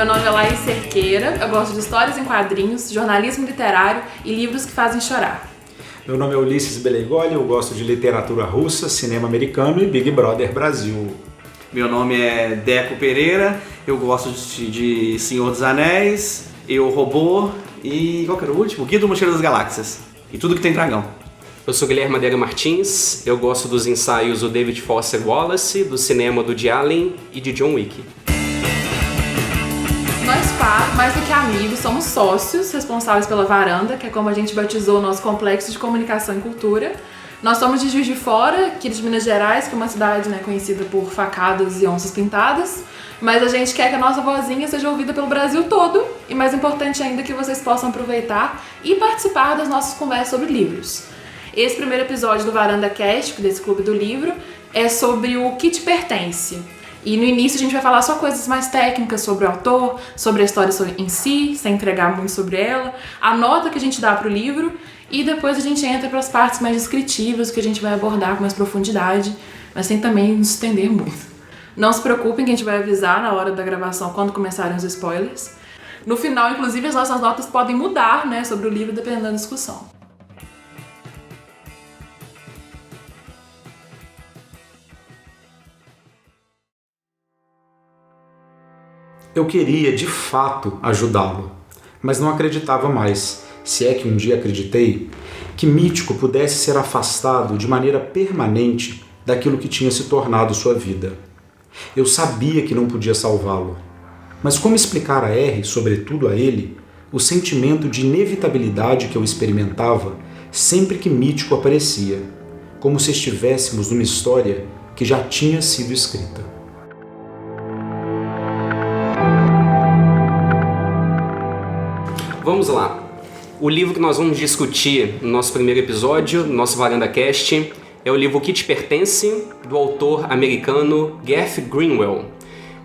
Meu nome é Laís Cerqueira, eu gosto de histórias em quadrinhos, jornalismo literário e livros que fazem chorar. Meu nome é Ulisses Beleigoli, eu gosto de literatura russa, cinema americano e Big Brother Brasil. Meu nome é Deco Pereira, eu gosto de Senhor dos Anéis, Eu, Robô e qual que era o último? Guia do Mochileiro das Galáxias e tudo que tem dragão. Eu sou Guilherme Madeira Martins, eu gosto dos ensaios do David Foster Wallace, do cinema do Woody Allen e de John Wick. Nós quatro, mais do que amigos, somos sócios responsáveis pela Varanda, que é como a gente batizou o nosso complexo de comunicação e cultura. Nós somos de Juiz de Fora, aqui de Minas Gerais, que é uma cidade conhecida por facadas e onças pintadas. Mas a gente quer que a nossa vozinha seja ouvida pelo Brasil todo. E mais importante ainda, que vocês possam aproveitar e participar das nossas conversas sobre livros. Esse primeiro episódio do Varanda Cast, desse Clube do Livro, é sobre o que te pertence. E no início a gente vai falar só coisas mais técnicas sobre o autor, sobre a história em si, sem entregar muito sobre ela, a nota que a gente dá pro livro, e depois a gente entra para as partes mais descritivas, que a gente vai abordar com mais profundidade, mas sem também nos estender muito. Não se preocupem que a gente vai avisar na hora da gravação quando começarem os spoilers. No final, inclusive, as nossas notas podem mudar, sobre o livro dependendo da discussão. Eu queria, de fato, ajudá-lo, mas não acreditava mais, se é que um dia acreditei, que Mítico pudesse ser afastado de maneira permanente daquilo que tinha se tornado sua vida. Eu sabia que não podia salvá-lo, mas como explicar a R, sobretudo a ele, o sentimento de inevitabilidade que eu experimentava sempre que Mítico aparecia, como se estivéssemos numa história que já tinha sido escrita. Vamos lá. O livro que nós vamos discutir no nosso primeiro episódio, no nosso Varanda Cast, é o livro O Que Te Pertence, do autor americano Garth Greenwell.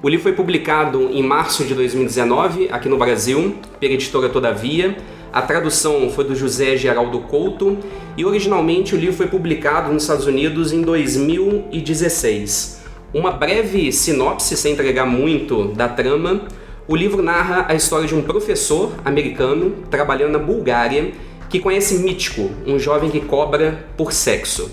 O livro foi publicado em março de 2019, aqui no Brasil, pela editora Todavia. A tradução foi do José Geraldo Couto e originalmente o livro foi publicado nos Estados Unidos em 2016. Uma breve sinopse, sem entregar muito da trama. O livro narra a história de um professor americano trabalhando na Bulgária que conhece Mítico, um jovem que cobra por sexo.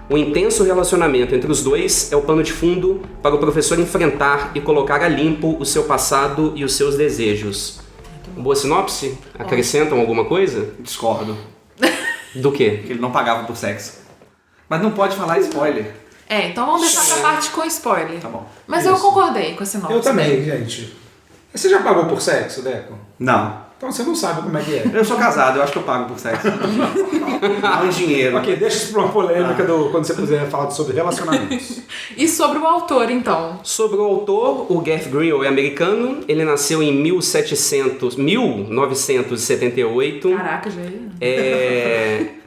O intenso relacionamento entre os dois é o pano de fundo para o professor enfrentar e colocar a limpo o seu passado e os seus desejos. Boa sinopse? Acrescentam alguma coisa? Discordo. Do quê? Que ele não pagava por sexo. Mas não pode falar spoiler. Então vamos deixar essa parte com spoiler. Tá bom. Mas Isso. Eu concordei com a sinopse. Eu também, gente. Você já pagou por sexo, Deco? Não. Então você não sabe como é que é. Eu sou casado, eu acho que eu pago por sexo. Não em dinheiro. Ok, deixa isso para uma polêmica quando você puder falar sobre relacionamentos. E sobre o autor, então? Sobre o autor, o Garth Greenwell é americano. Ele nasceu em 1978. Caraca, já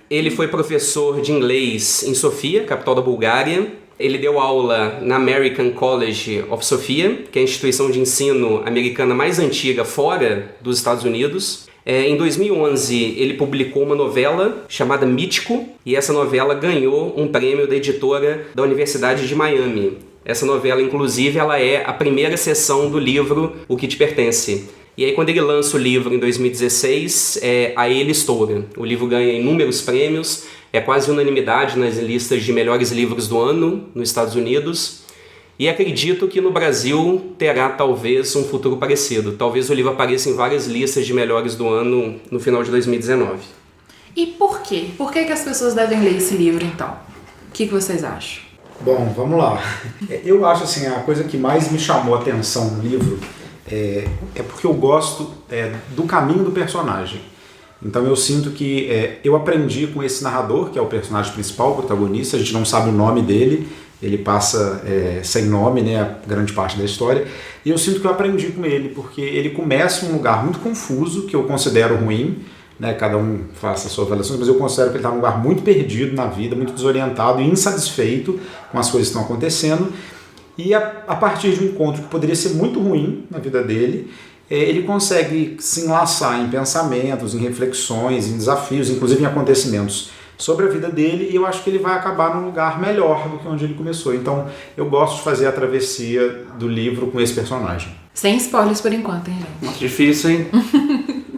Ele foi professor de inglês em Sofia, capital da Bulgária. Ele deu aula na American College of Sofia, que é a instituição de ensino americana mais antiga fora dos Estados Unidos. Em 2011, ele publicou uma novela chamada Mítico, e essa novela ganhou um prêmio da editora da Universidade de Miami. Essa novela, inclusive, ela é a primeira seção do livro O Que Te Pertence. E aí, quando ele lança o livro em 2016, aí ele estoura. O livro ganha inúmeros prêmios, é quase unanimidade nas listas de melhores livros do ano nos Estados Unidos. E acredito que no Brasil terá talvez um futuro parecido. Talvez o livro apareça em várias listas de melhores do ano no final de 2019. E por quê? Por que as pessoas devem ler esse livro, então? O que vocês acham? Bom, vamos lá. Eu acho assim, a coisa que mais me chamou a atenção no livro é porque eu gosto do caminho do personagem. Então eu sinto que eu aprendi com esse narrador, que é o personagem principal, o protagonista, a gente não sabe o nome dele, ele passa sem nome, a grande parte da história, e eu sinto que eu aprendi com ele, porque ele começa em um lugar muito confuso, que eu considero ruim, cada um faça a sua avaliação, mas eu considero que ele está num lugar muito perdido na vida, muito desorientado e insatisfeito com as coisas que estão acontecendo, e a partir de um encontro que poderia ser muito ruim na vida dele, ele consegue se enlaçar em pensamentos, em reflexões, em desafios, inclusive em acontecimentos sobre a vida dele, e eu acho que ele vai acabar num lugar melhor do que onde ele começou. Então, eu gosto de fazer a travessia do livro com esse personagem. Sem spoilers por enquanto, hein, gente? Muito difícil, hein?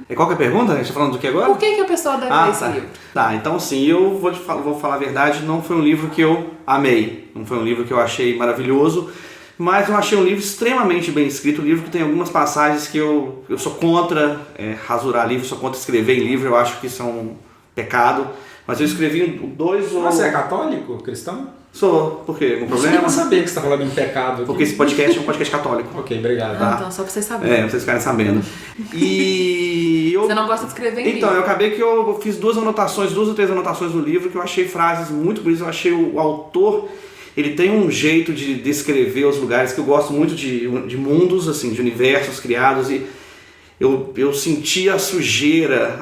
E qual que é a pergunta? A gente tá falando do que agora? Por que a pessoa deve ler esse livro? Tá, então sim, eu vou falar a verdade, não foi um livro que eu amei, não foi um livro que eu achei maravilhoso, mas eu achei um livro extremamente bem escrito, um livro que tem algumas passagens que eu sou contra rasurar livro, sou contra escrever em livro, eu acho que isso é um pecado, mas eu escrevi dois... Você é católico, cristão? Sou, por quê? Algum problema? Eu não sabia que você está falando em pecado aqui. Porque esse podcast é um podcast católico. Ok, obrigado. Tá? Então, só pra vocês saberem. Pra vocês ficarem sabendo. E eu... Você não gosta de escrever em livro? Então, eu acabei que eu fiz 2 ou 3 anotações no livro que eu achei frases muito bonitas. Eu achei o autor, ele tem um jeito de descrever os lugares que eu gosto muito de mundos, assim, de universos criados, e eu senti a sujeira,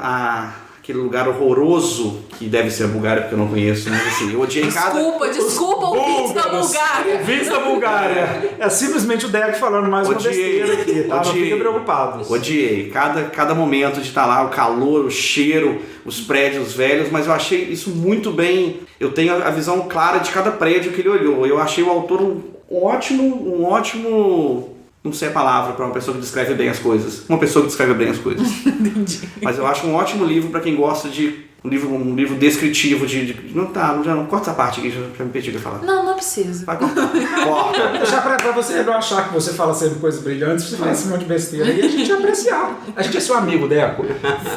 aquele lugar horroroso que deve ser a Bulgária, porque eu não conheço, mas assim, eu odiei Desculpa, ouvintes da Bulgária. Ouvintes da Bulgária. É simplesmente o Derek falando mais uma besteira aqui, tá? Não fica preocupado. Odiei. Cada momento de estar lá, o calor, o cheiro, os prédios velhos, mas eu achei isso muito bem. Eu tenho a visão clara de cada prédio que ele olhou. Eu achei o autor um ótimo... Não sei a palavra para uma pessoa que descreve bem as coisas. Uma pessoa que descreve bem as coisas. Entendi. Mas eu acho um ótimo livro para quem gosta de um livro descritivo não corta essa parte aqui, já me pedi de falar. Não precisa. Vai cortar. Corta. Deixar pra você não achar que você fala sempre coisas brilhantes, você fala esse monte de besteira e a gente apreciar. A gente é seu amigo, Deco.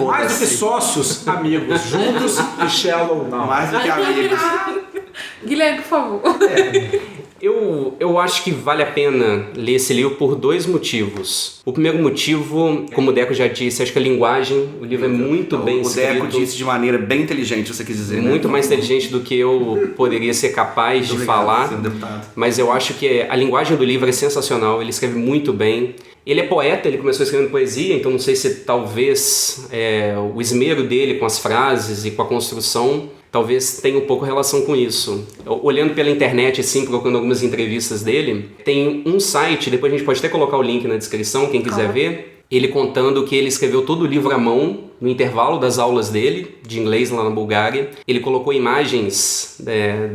Mais do que sócios, amigos. Juntos e shallow não. Mais do que amigos. Guilherme, por favor. Eu acho que vale a pena ler esse livro por 2 motivos. O primeiro motivo, como o Deco já disse, acho que a linguagem, o livro é muito bem escrito. O Deco disse de maneira bem inteligente, você quis dizer, muito mais inteligente do que eu poderia ser capaz de falar. Senhor deputado. Mas eu acho que a linguagem do livro é sensacional, ele escreve muito bem. Ele é poeta, ele começou escrevendo poesia, então não sei se talvez o esmero dele com as frases e com a construção talvez tenha um pouco relação com isso. Olhando pela internet, assim, procurando algumas entrevistas dele, tem um site, depois a gente pode até colocar o link na descrição, quem quiser ver, ele contando que ele escreveu todo o livro à mão, no intervalo das aulas dele, de inglês lá na Bulgária. Ele colocou imagens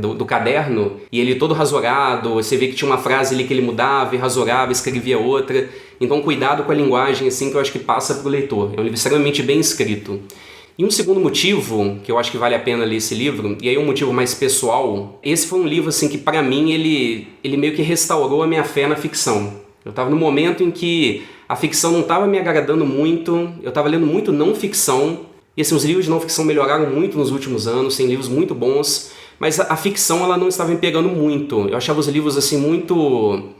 do caderno, e ele todo rasurado, você vê que tinha uma frase ali que ele mudava e rasurava, escrevia outra. Então cuidado com a linguagem, assim, que eu acho que passa para o leitor. É um livro extremamente bem escrito. E um segundo motivo, que eu acho que vale a pena ler esse livro, e aí um motivo mais pessoal, esse foi um livro assim que para mim ele meio que restaurou a minha fé na ficção. Eu estava no momento em que a ficção não estava me agradando muito, eu estava lendo muito não ficção, e assim, os livros de não ficção melhoraram muito nos últimos anos, tem livros muito bons, mas a ficção ela não estava me pegando muito. Eu achava os livros assim muito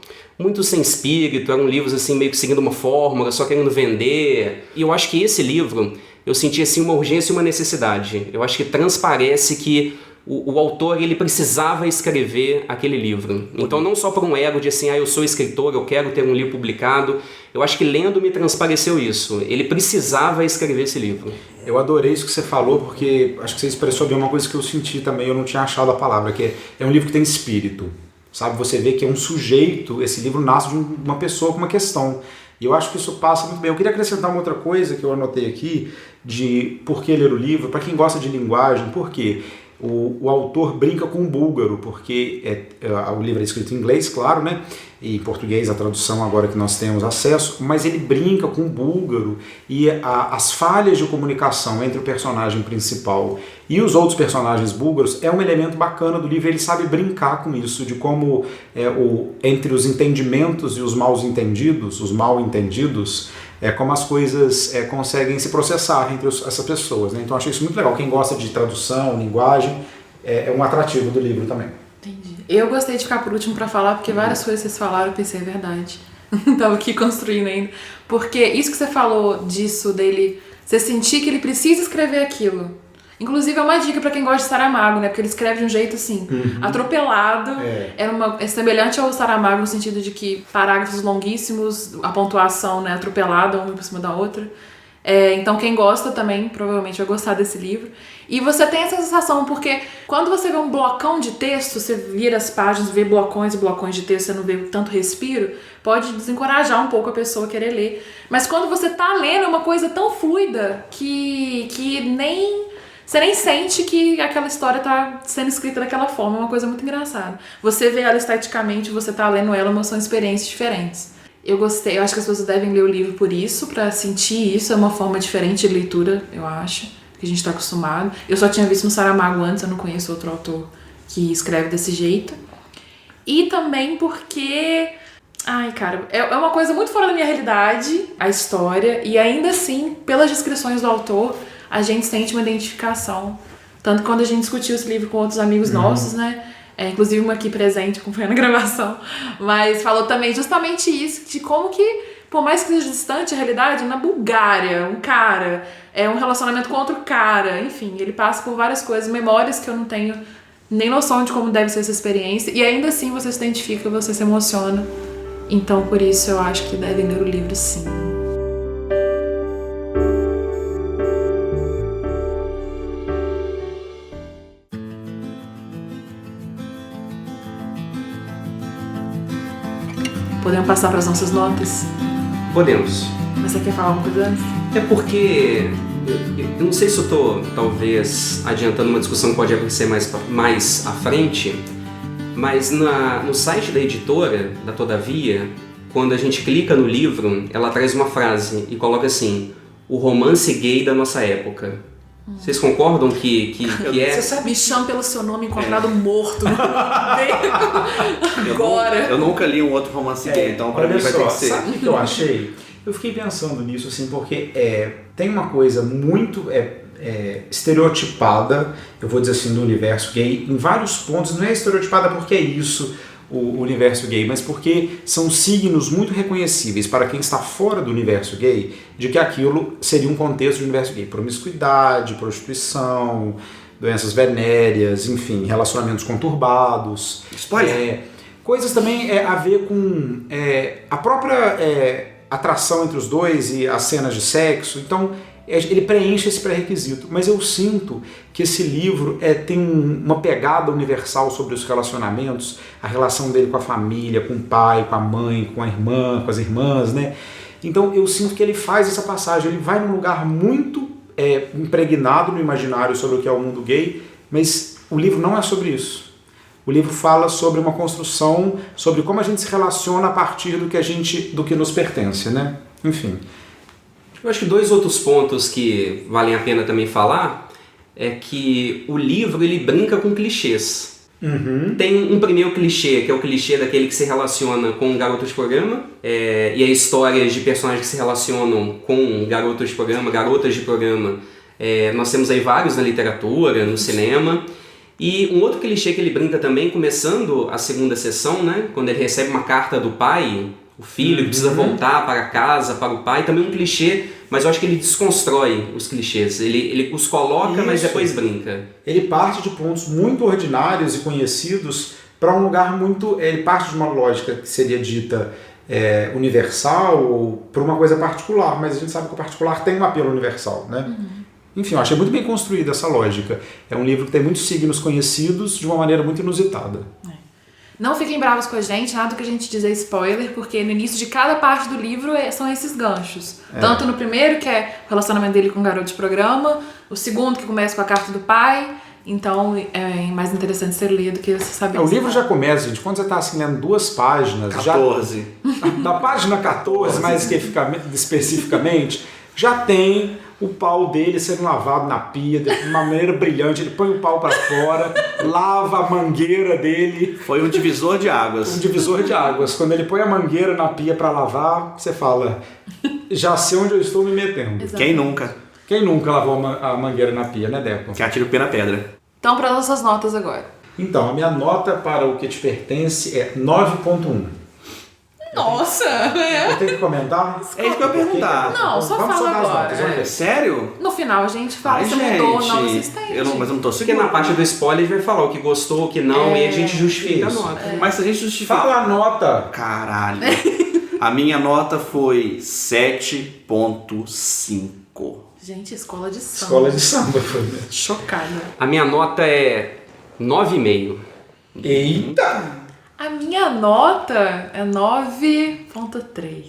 sem espírito, eram livros assim meio que seguindo uma fórmula, só querendo vender. E eu acho que esse livro, eu senti assim uma urgência e uma necessidade. Eu acho que transparece que o autor ele precisava escrever aquele livro. Então não só por um ego de assim, eu sou escritor, eu quero ter um livro publicado. Eu acho que lendo me transpareceu isso. Ele precisava escrever esse livro. Eu adorei isso que você falou, porque acho que você expressou bem uma coisa que eu senti também, eu não tinha achado a palavra, que é um livro que tem espírito. Sabe, você vê que é um sujeito, esse livro nasce de uma pessoa com uma questão. E eu acho que isso passa muito bem. Eu queria acrescentar uma outra coisa que eu anotei aqui, de por que ler o livro, para quem gosta de linguagem, por quê? O autor brinca com o búlgaro, porque o livro é escrito em inglês, claro, né? E em português a tradução agora que nós temos acesso, mas ele brinca com o búlgaro e as falhas de comunicação entre o personagem principal e os outros personagens búlgaros é um elemento bacana do livro. Ele sabe brincar com isso, de como entre os entendimentos e os mal entendidos, como as coisas conseguem se processar entre essas pessoas, né? Então eu achei isso muito legal. Quem gosta de tradução, linguagem, é um atrativo do livro também. Entendi. Eu gostei de ficar por último pra falar, porque várias coisas que vocês falaram eu pensei, é verdade. Tava aqui construindo ainda. Porque isso que você falou disso, dele, você sentir que ele precisa escrever aquilo. Inclusive é uma dica pra quem gosta de Saramago, né? Porque ele escreve de um jeito assim, atropelado. É semelhante ao Saramago no sentido de que parágrafos longuíssimos, a pontuação, né, atropelada, uma por cima da outra. Então quem gosta também provavelmente vai gostar desse livro. E você tem essa sensação, porque quando você vê um blocão de texto, você vira as páginas, vê blocões e blocões de texto, você não vê tanto respiro, pode desencorajar um pouco a pessoa a querer ler. Mas quando você tá lendo, é uma coisa tão fluida que nem você nem sente que aquela história tá sendo escrita daquela forma, é uma coisa muito engraçada. Você vê ela esteticamente, você tá lendo ela, mas são experiências diferentes. Eu gostei, eu acho que as pessoas devem ler o livro por isso, pra sentir isso, é uma forma diferente de leitura, eu acho, que a gente tá acostumado. Eu só tinha visto no Saramago antes, eu não conheço outro autor que escreve desse jeito. E também porque... Ai, cara, é uma coisa muito fora da minha realidade, a história, e ainda assim, pelas descrições do autor, a gente sente uma identificação. Tanto que quando a gente discutiu esse livro com outros amigos nossos, né? Inclusive uma aqui presente, acompanhando a gravação, mas falou também justamente isso, de como que, por mais que seja distante a realidade, na Bulgária, um cara, um relacionamento com outro cara, enfim, ele passa por várias coisas, memórias que eu não tenho nem noção de como deve ser essa experiência, e ainda assim você se identifica, você se emociona. Então, por isso eu acho que devem ler o livro, sim. Podemos passar para as nossas notas? Podemos. Mas você quer falar alguma coisa antes? É porque eu não sei se eu tô, talvez, adiantando uma discussão que pode acontecer mais à frente, mas no site da editora, da Todavia, quando a gente clica no livro, ela traz uma frase e coloca assim: o romance gay da nossa época. Vocês concordam que é... Você sabe, me chama pelo seu nome encontrado morto. Agora. Eu nunca li um outro romance gay, então pra mim vai ter que ser. Sabe o que eu achei? Eu fiquei pensando nisso, assim, porque tem uma coisa muito estereotipada, eu vou dizer assim, do universo gay, em vários pontos. Não é estereotipada porque é isso, o universo gay, mas porque são signos muito reconhecíveis para quem está fora do universo gay, de que aquilo seria um contexto de universo gay. Promiscuidade, prostituição, doenças venéreas, enfim, relacionamentos conturbados. Spoiler! Coisas também a ver com a própria atração entre os dois e as cenas de sexo. Então, ele preenche esse pré-requisito. Mas eu sinto que esse livro tem uma pegada universal sobre os relacionamentos, a relação dele com a família, com o pai, com a mãe, com a irmã, com as irmãs, né? Então eu sinto que ele faz essa passagem, ele vai num lugar muito impregnado no imaginário sobre o que é o mundo gay, mas o livro não é sobre isso. O livro fala sobre uma construção, sobre como a gente se relaciona a partir do que nos pertence, né? Enfim. Eu acho que dois outros pontos que valem a pena também falar é que o livro ele brinca com clichês. Tem um primeiro clichê, que é o clichê daquele que se relaciona com um garoto de programa, e a história de personagens que se relacionam com garotos de programa, garotas de programa. Nós temos aí vários na literatura, no cinema. E um outro clichê que ele brinca também, começando a segunda sessão, né, quando ele recebe uma carta do pai, o filho precisa voltar para casa, para o pai, também um clichê, mas eu acho que ele desconstrói os clichês, ele os coloca, mas depois brinca. Ele parte de pontos muito ordinários e conhecidos para um lugar muito... Ele parte de uma lógica que seria dita universal ou para uma coisa particular, mas a gente sabe que o particular tem um apelo universal, né? Enfim, eu achei muito bem construída essa lógica. É um livro que tem muitos signos conhecidos de uma maneira muito inusitada. Não fiquem bravos com a gente, nada do que a gente dizer spoiler, porque no início de cada parte do livro são esses ganchos. Tanto no primeiro, que é o relacionamento dele com o garoto de programa, o segundo, que começa com a carta do pai. Então é mais interessante ser lido do que você saber. O livro já começa, gente, quando você está assim, lendo 2 páginas... 14. Da página 14, mais especificamente, já tem o pau dele sendo lavado na pia de uma maneira brilhante. Ele põe o pau para fora, lava a mangueira dele. Foi um divisor de águas. Um divisor de águas. Quando ele põe a mangueira na pia para lavar, você fala, já sei onde eu estou me metendo. Exatamente. Quem nunca? Quem nunca lavou a mangueira na pia, né, Deco? Que atira o pé na pedra. Então, para nossas notas agora. Então, a minha nota para o que te pertence é 9.1. Nossa! Eu tenho que comentar? É isso que eu ia perguntar. Não, só Vamos fala dar as agora. notas, vamos ver. Sério? No final a gente fala se gente, mudou ou não assistente. mas eu não tô Porque seguindo. na parte do spoiler ele vai falar o que gostou, o que não, e a gente justifica isso. a nota. Mas se a gente justificar... Fala a nota. Caralho. A minha nota foi 7.5. Gente, escola de samba. Escola de samba foi, né? Chocada. A minha nota é 9,5. Eita! A minha nota é 9.3.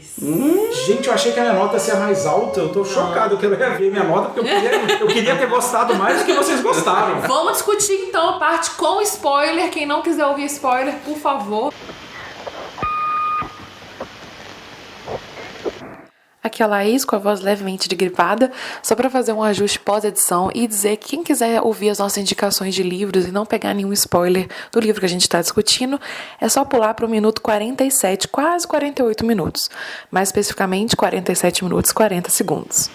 Gente, eu achei que a minha nota ia ser a mais alta. Eu tô chocado, eu quero rever minha nota, porque eu queria ter gostado mais do que vocês gostaram. Vamos discutir então a parte com spoiler. Quem não quiser ouvir spoiler, por favor. Aqui é a Laís, com a voz levemente gripada, só para fazer um ajuste pós-edição e dizer que quem quiser ouvir as nossas indicações de livros e não pegar nenhum spoiler do livro que a gente está discutindo, é só pular para o minuto 47, quase 48 minutos. Mais especificamente, 47 minutos e 40 segundos.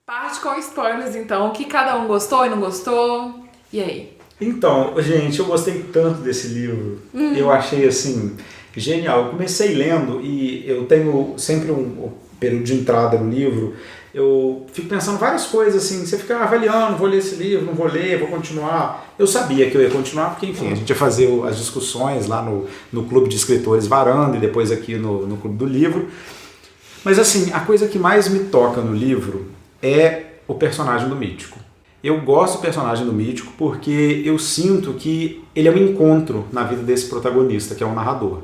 Parte com spoilers, então. O que cada um gostou e não gostou? E aí? Então, gente, eu gostei tanto desse livro. Eu achei, assim, genial. Eu comecei lendo e eu tenho sempre um período de entrada no livro. Eu fico pensando várias coisas, assim, você fica avaliando, vou ler esse livro, não vou ler, vou continuar. Eu sabia que eu ia continuar, porque, enfim, a gente ia fazer as discussões lá no Clube de Escritores Varanda e depois aqui no Clube do Livro. Mas, assim, a coisa que mais me toca no livro é o personagem do Mítico. Eu gosto do personagem do Mítico porque eu sinto que ele é um encontro na vida desse protagonista, que é o narrador.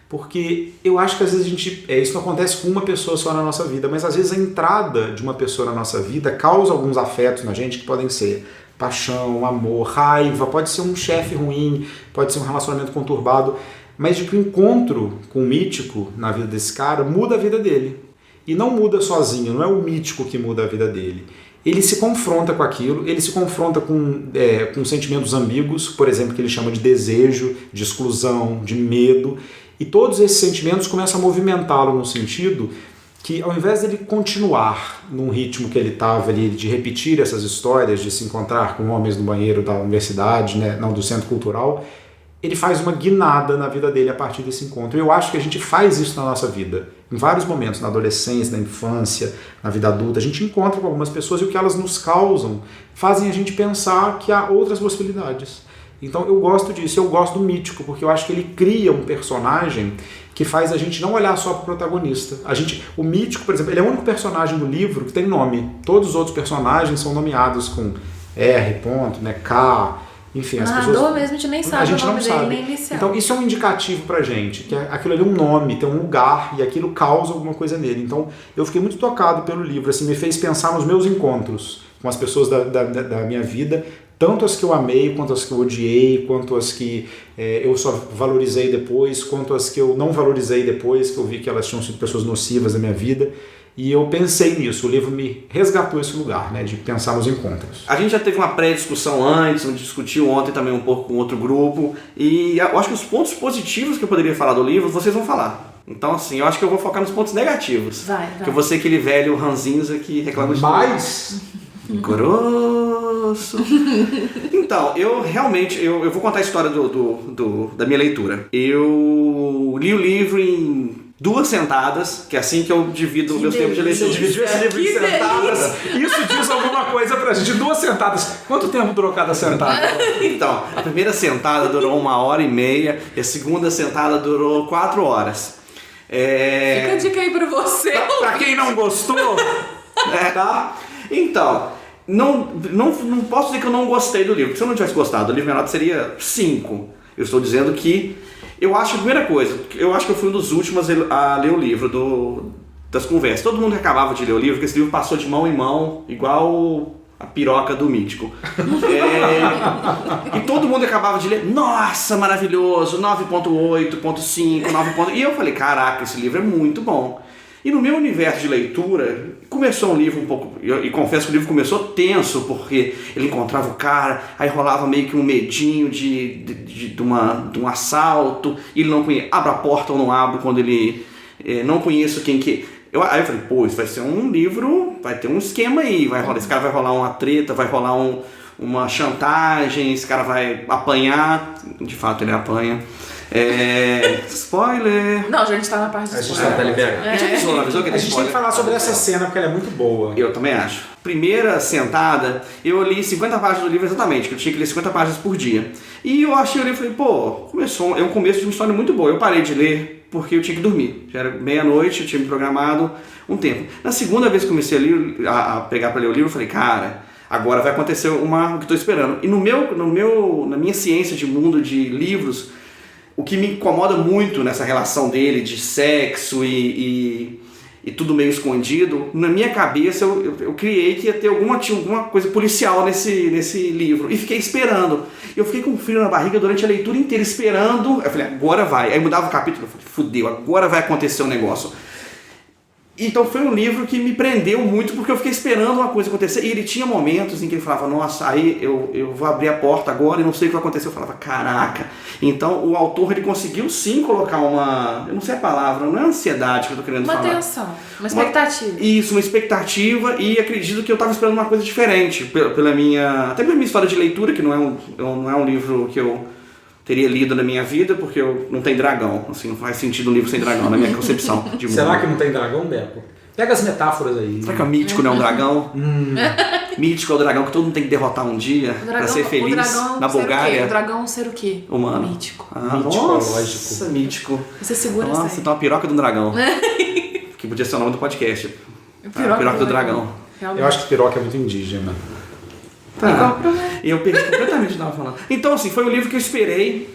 Porque eu acho que às vezes isso não acontece com uma pessoa só na nossa vida, mas às vezes a entrada de uma pessoa na nossa vida causa alguns afetos na gente que podem ser paixão, amor, raiva, pode ser um chefe ruim, pode ser um relacionamento conturbado, mas de que o encontro com o Mítico na vida desse cara muda a vida dele. E não muda sozinho, não é o Mítico que muda a vida dele. Ele se confronta com aquilo, ele se confronta com sentimentos ambíguos, por exemplo, que ele chama de desejo, de exclusão, de medo, e todos esses sentimentos começam a movimentá-lo no sentido que, ao invés dele continuar num ritmo que ele estava ali, de repetir essas histórias, de se encontrar com homens no banheiro da universidade, né, não do centro cultural, ele faz uma guinada na vida dele a partir desse encontro. Eu acho que a gente faz isso na nossa vida. Em vários momentos, na adolescência, na infância, na vida adulta, a gente encontra com algumas pessoas e o que elas nos causam fazem a gente pensar que há outras possibilidades. Então eu gosto disso, eu gosto do Mítico, porque eu acho que ele cria um personagem que faz a gente não olhar só para o protagonista. O Mítico, por exemplo, ele é o único personagem do livro que tem nome. Todos os outros personagens são nomeados com R, ponto, né, K... Enfim, as pessoas, mesmo, a gente nem sabe o nome dele, nem inicial. Então isso é um indicativo pra gente, que aquilo ali é um nome, tem um lugar e aquilo causa alguma coisa nele. Então eu fiquei muito tocado pelo livro, assim, me fez pensar nos meus encontros com as pessoas da minha vida, tanto as que eu amei, quanto as que eu odiei, quanto as que eu só valorizei depois, quanto as que eu não valorizei depois, que eu vi que elas tinham sido pessoas nocivas na minha vida. E eu pensei nisso, o livro me resgatou esse lugar, né, de pensar nos encontros. A gente já teve uma pré-discussão antes, a gente discutiu ontem também um pouco com outro grupo, e eu acho que os pontos positivos que eu poderia falar do livro, vocês vão falar. Então, assim, eu acho que eu vou focar nos pontos negativos. Vai. Que eu vou ser aquele velho ranzinza que reclama de Mas... grosso. Então, eu realmente, eu vou contar a história da minha leitura. Eu li o livro em 2 sentadas, que é assim que eu divido os meus tempos de leitura. Você dividiu esse livro em sentadas? Isso diz alguma coisa pra gente. 2 sentadas. Quanto tempo durou cada sentada? Então, a primeira sentada durou 1h30 e a segunda sentada durou 4 horas. Fica a dica aí pra você. Pra quem não gostou, tá? Então, não posso dizer que eu não gostei do livro, porque se eu não tivesse gostado do livro, minha nota seria 5. Eu estou dizendo que eu acho, a primeira coisa, eu acho que eu fui um dos últimos a ler o livro das conversas. Todo mundo que acabava de ler o livro, porque esse livro passou de mão em mão, igual a piroca do Mítico. E todo mundo acabava de ler, nossa, maravilhoso, 9.8, 9. E eu falei, caraca, esse livro é muito bom. E no meu universo de leitura, começou um livro um pouco, e confesso que o livro começou tenso, porque ele encontrava o cara, aí rolava meio que um medinho de um assalto, e ele não conhecia, abre a porta ou não abre quando ele não conhece quem que... Aí eu falei, pô, isso vai ser um livro, vai ter um esquema aí, esse cara vai rolar uma treta, vai rolar uma chantagem, esse cara vai apanhar, de fato ele apanha. Spoiler! Não, a gente tá na parte de spoiler. Tá liberado. A gente tem que falar sobre essa cena porque ela é muito boa. Eu também acho. Primeira sentada, eu li 50 páginas do livro exatamente, que eu tinha que ler 50 páginas por dia. E eu achei o livro e falei, pô, é um começo de uma história muito boa. Eu parei de ler porque eu tinha que dormir. Já era meia-noite, eu tinha me programado um tempo. Na segunda vez que comecei a pegar pra ler o livro, eu falei, cara... agora vai acontecer o que estou esperando. E na minha ciência de mundo de livros, o que me incomoda muito nessa relação dele de sexo e tudo meio escondido, na minha cabeça eu criei que ia ter alguma coisa policial nesse livro. E fiquei esperando. Eu fiquei com frio na barriga durante a leitura inteira, esperando. Eu falei, agora vai. Aí mudava o capítulo, eu falei, fudeu, agora vai acontecer um negócio. Então foi um livro que me prendeu muito, porque eu fiquei esperando uma coisa acontecer. E ele tinha momentos em que ele falava, nossa, aí eu vou abrir a porta agora e não sei o que vai acontecer. Eu falava, caraca. Então o autor, ele conseguiu sim colocar eu não sei a palavra, não é ansiedade que eu tô querendo falar. Uma tensão, uma expectativa. Isso, uma expectativa, e acredito que eu estava esperando uma coisa diferente, até pela minha história de leitura, que não é um livro que eu teria lido na minha vida, porque não tem dragão, assim, não faz sentido um livro sem dragão, na minha concepção de mundo. Será que não tem dragão, Beco? Pega as metáforas aí. Será que o mítico não é um dragão? Mítico é o dragão que todo mundo tem que derrotar um dia para ser feliz na Bulgária. O dragão ser o quê? Humano. Mítico. Nossa, mítico. Você segura essa aí. Nossa, então a piroca do dragão. Que podia ser o nome do podcast. A piroca do dragão. Realmente. Eu acho que piroca é muito indígena. Tá. E eu perdi completamente o que eu estava falando. Então, assim, foi um livro que eu esperei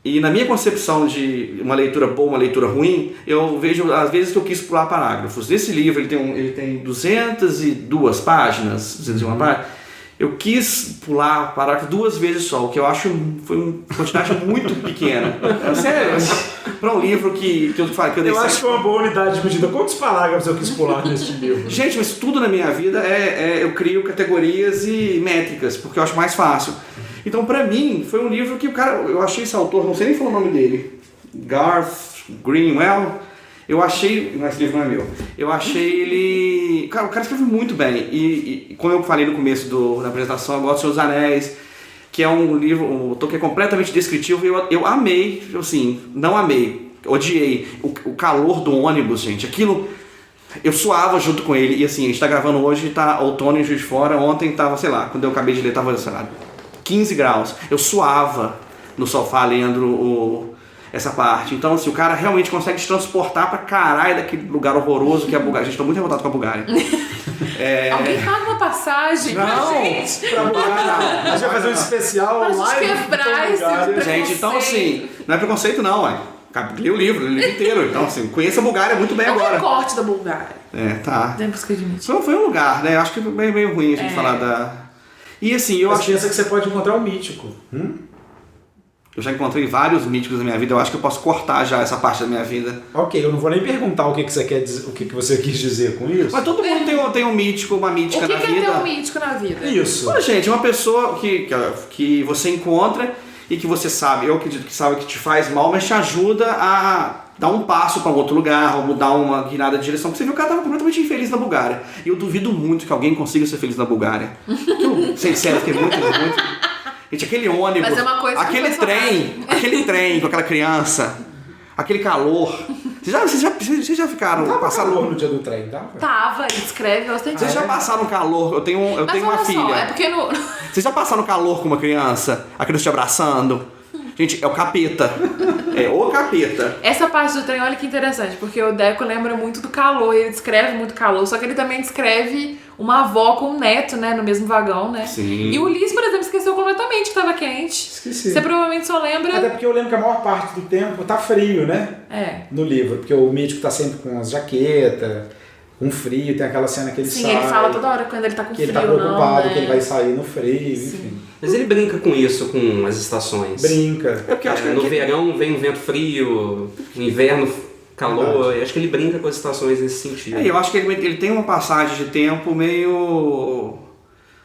e na minha concepção de uma leitura boa, uma leitura ruim, eu vejo às vezes que eu quis pular parágrafos. Esse livro, ele tem 202 páginas, 201 páginas. Eu quis pular parágrafo 2 vezes só, o que eu acho foi uma quantidade muito pequena. Sério, para um livro que eu dei. Eu acho que é uma boa unidade de medida. Quantos parágrafos eu quis pular nesse livro? Gente, mas tudo na minha vida eu crio categorias e métricas, porque eu acho mais fácil. Então, pra mim, foi um livro que eu achei esse autor, não sei nem falar o nome dele, Garth Greenwell. Eu achei, esse livro não é meu, eu achei ele, o cara escreve muito bem, e como eu falei no começo da apresentação, eu gosto de Senhor dos Anéis, que é um livro, um autor que é completamente descritivo, e eu amei, assim, não amei, odiei, o calor do ônibus, gente, aquilo, eu suava junto com ele, e assim, a gente tá gravando hoje, tá outono em Juiz de Fora, ontem tava, sei lá, quando eu acabei de ler, tava, sei lá, 15 graus, eu suava no sofá lendo essa parte. Então, assim, o cara realmente consegue te transportar pra caralho daquele lugar horroroso que é a Bulgária. Gente, tô muito revoltado com a Bulgária. Alguém paga uma passagem pra gente? Pra Bulgária. A gente vai fazer um especial pra live. Gente quebrar esse preconceito. Gente, então assim, não é preconceito não, ué. Li o livro inteiro. Então, assim, conheço a Bulgária muito bem agora. É um recorte da Bulgária. Tá. Temos que admitir. Foi um lugar, né? Eu acho que é meio ruim a gente falar da... E assim, eu acho... pensa que você pode encontrar um mítico. Eu já encontrei vários míticos na minha vida, eu acho que eu posso cortar já essa parte da minha vida. Ok, eu não vou nem perguntar o que você quer dizer, o que você quis dizer com isso. Mas todo mundo tem um mítico, uma mítica na vida. O que é ter um mítico na vida? Isso. Mas, gente, uma pessoa que você encontra e que você sabe, eu acredito que sabe que te faz mal, mas te ajuda a dar um passo para um outro lugar, ou mudar uma guinada de direção. Porque você viu que o cara estava completamente infeliz na Bulgária. E eu duvido muito que alguém consiga ser feliz na Bulgária. Sério, fiquei muito... Gente, aquele ônibus, mas é uma coisa aquele trem com aquela criança, aquele calor. Vocês já ficaram... Passaram calor no dia do trem, tá? Tava, ele escreve bastante. Vocês já passaram calor? Eu tenho uma filha. Só, é porque Vocês já passaram calor com uma criança? A criança te abraçando? Gente, é o capeta. É o capeta. Essa parte do trem, olha que interessante, porque o Deco lembra muito do calor, ele descreve muito calor, só que ele também descreve uma avó com um neto, né, no mesmo vagão, né? Sim. E o Ulisses, por exemplo, esqueceu completamente que tava quente. Esqueci. Você provavelmente só lembra... Até porque eu lembro que a maior parte do tempo tá frio, né? No livro, porque o mítico tá sempre com as jaquetas, com frio, tem aquela cena que ele sai... Sim, ele fala toda hora quando ele tá com que frio, ele tá preocupado, né? que ele vai sair no frio, enfim. Mas ele brinca com isso, com as estações. Brinca. É porque eu acho que no verão vem um vento frio, no inverno calor. Eu acho que ele brinca com as estações nesse sentido. Eu acho que ele tem uma passagem de tempo meio...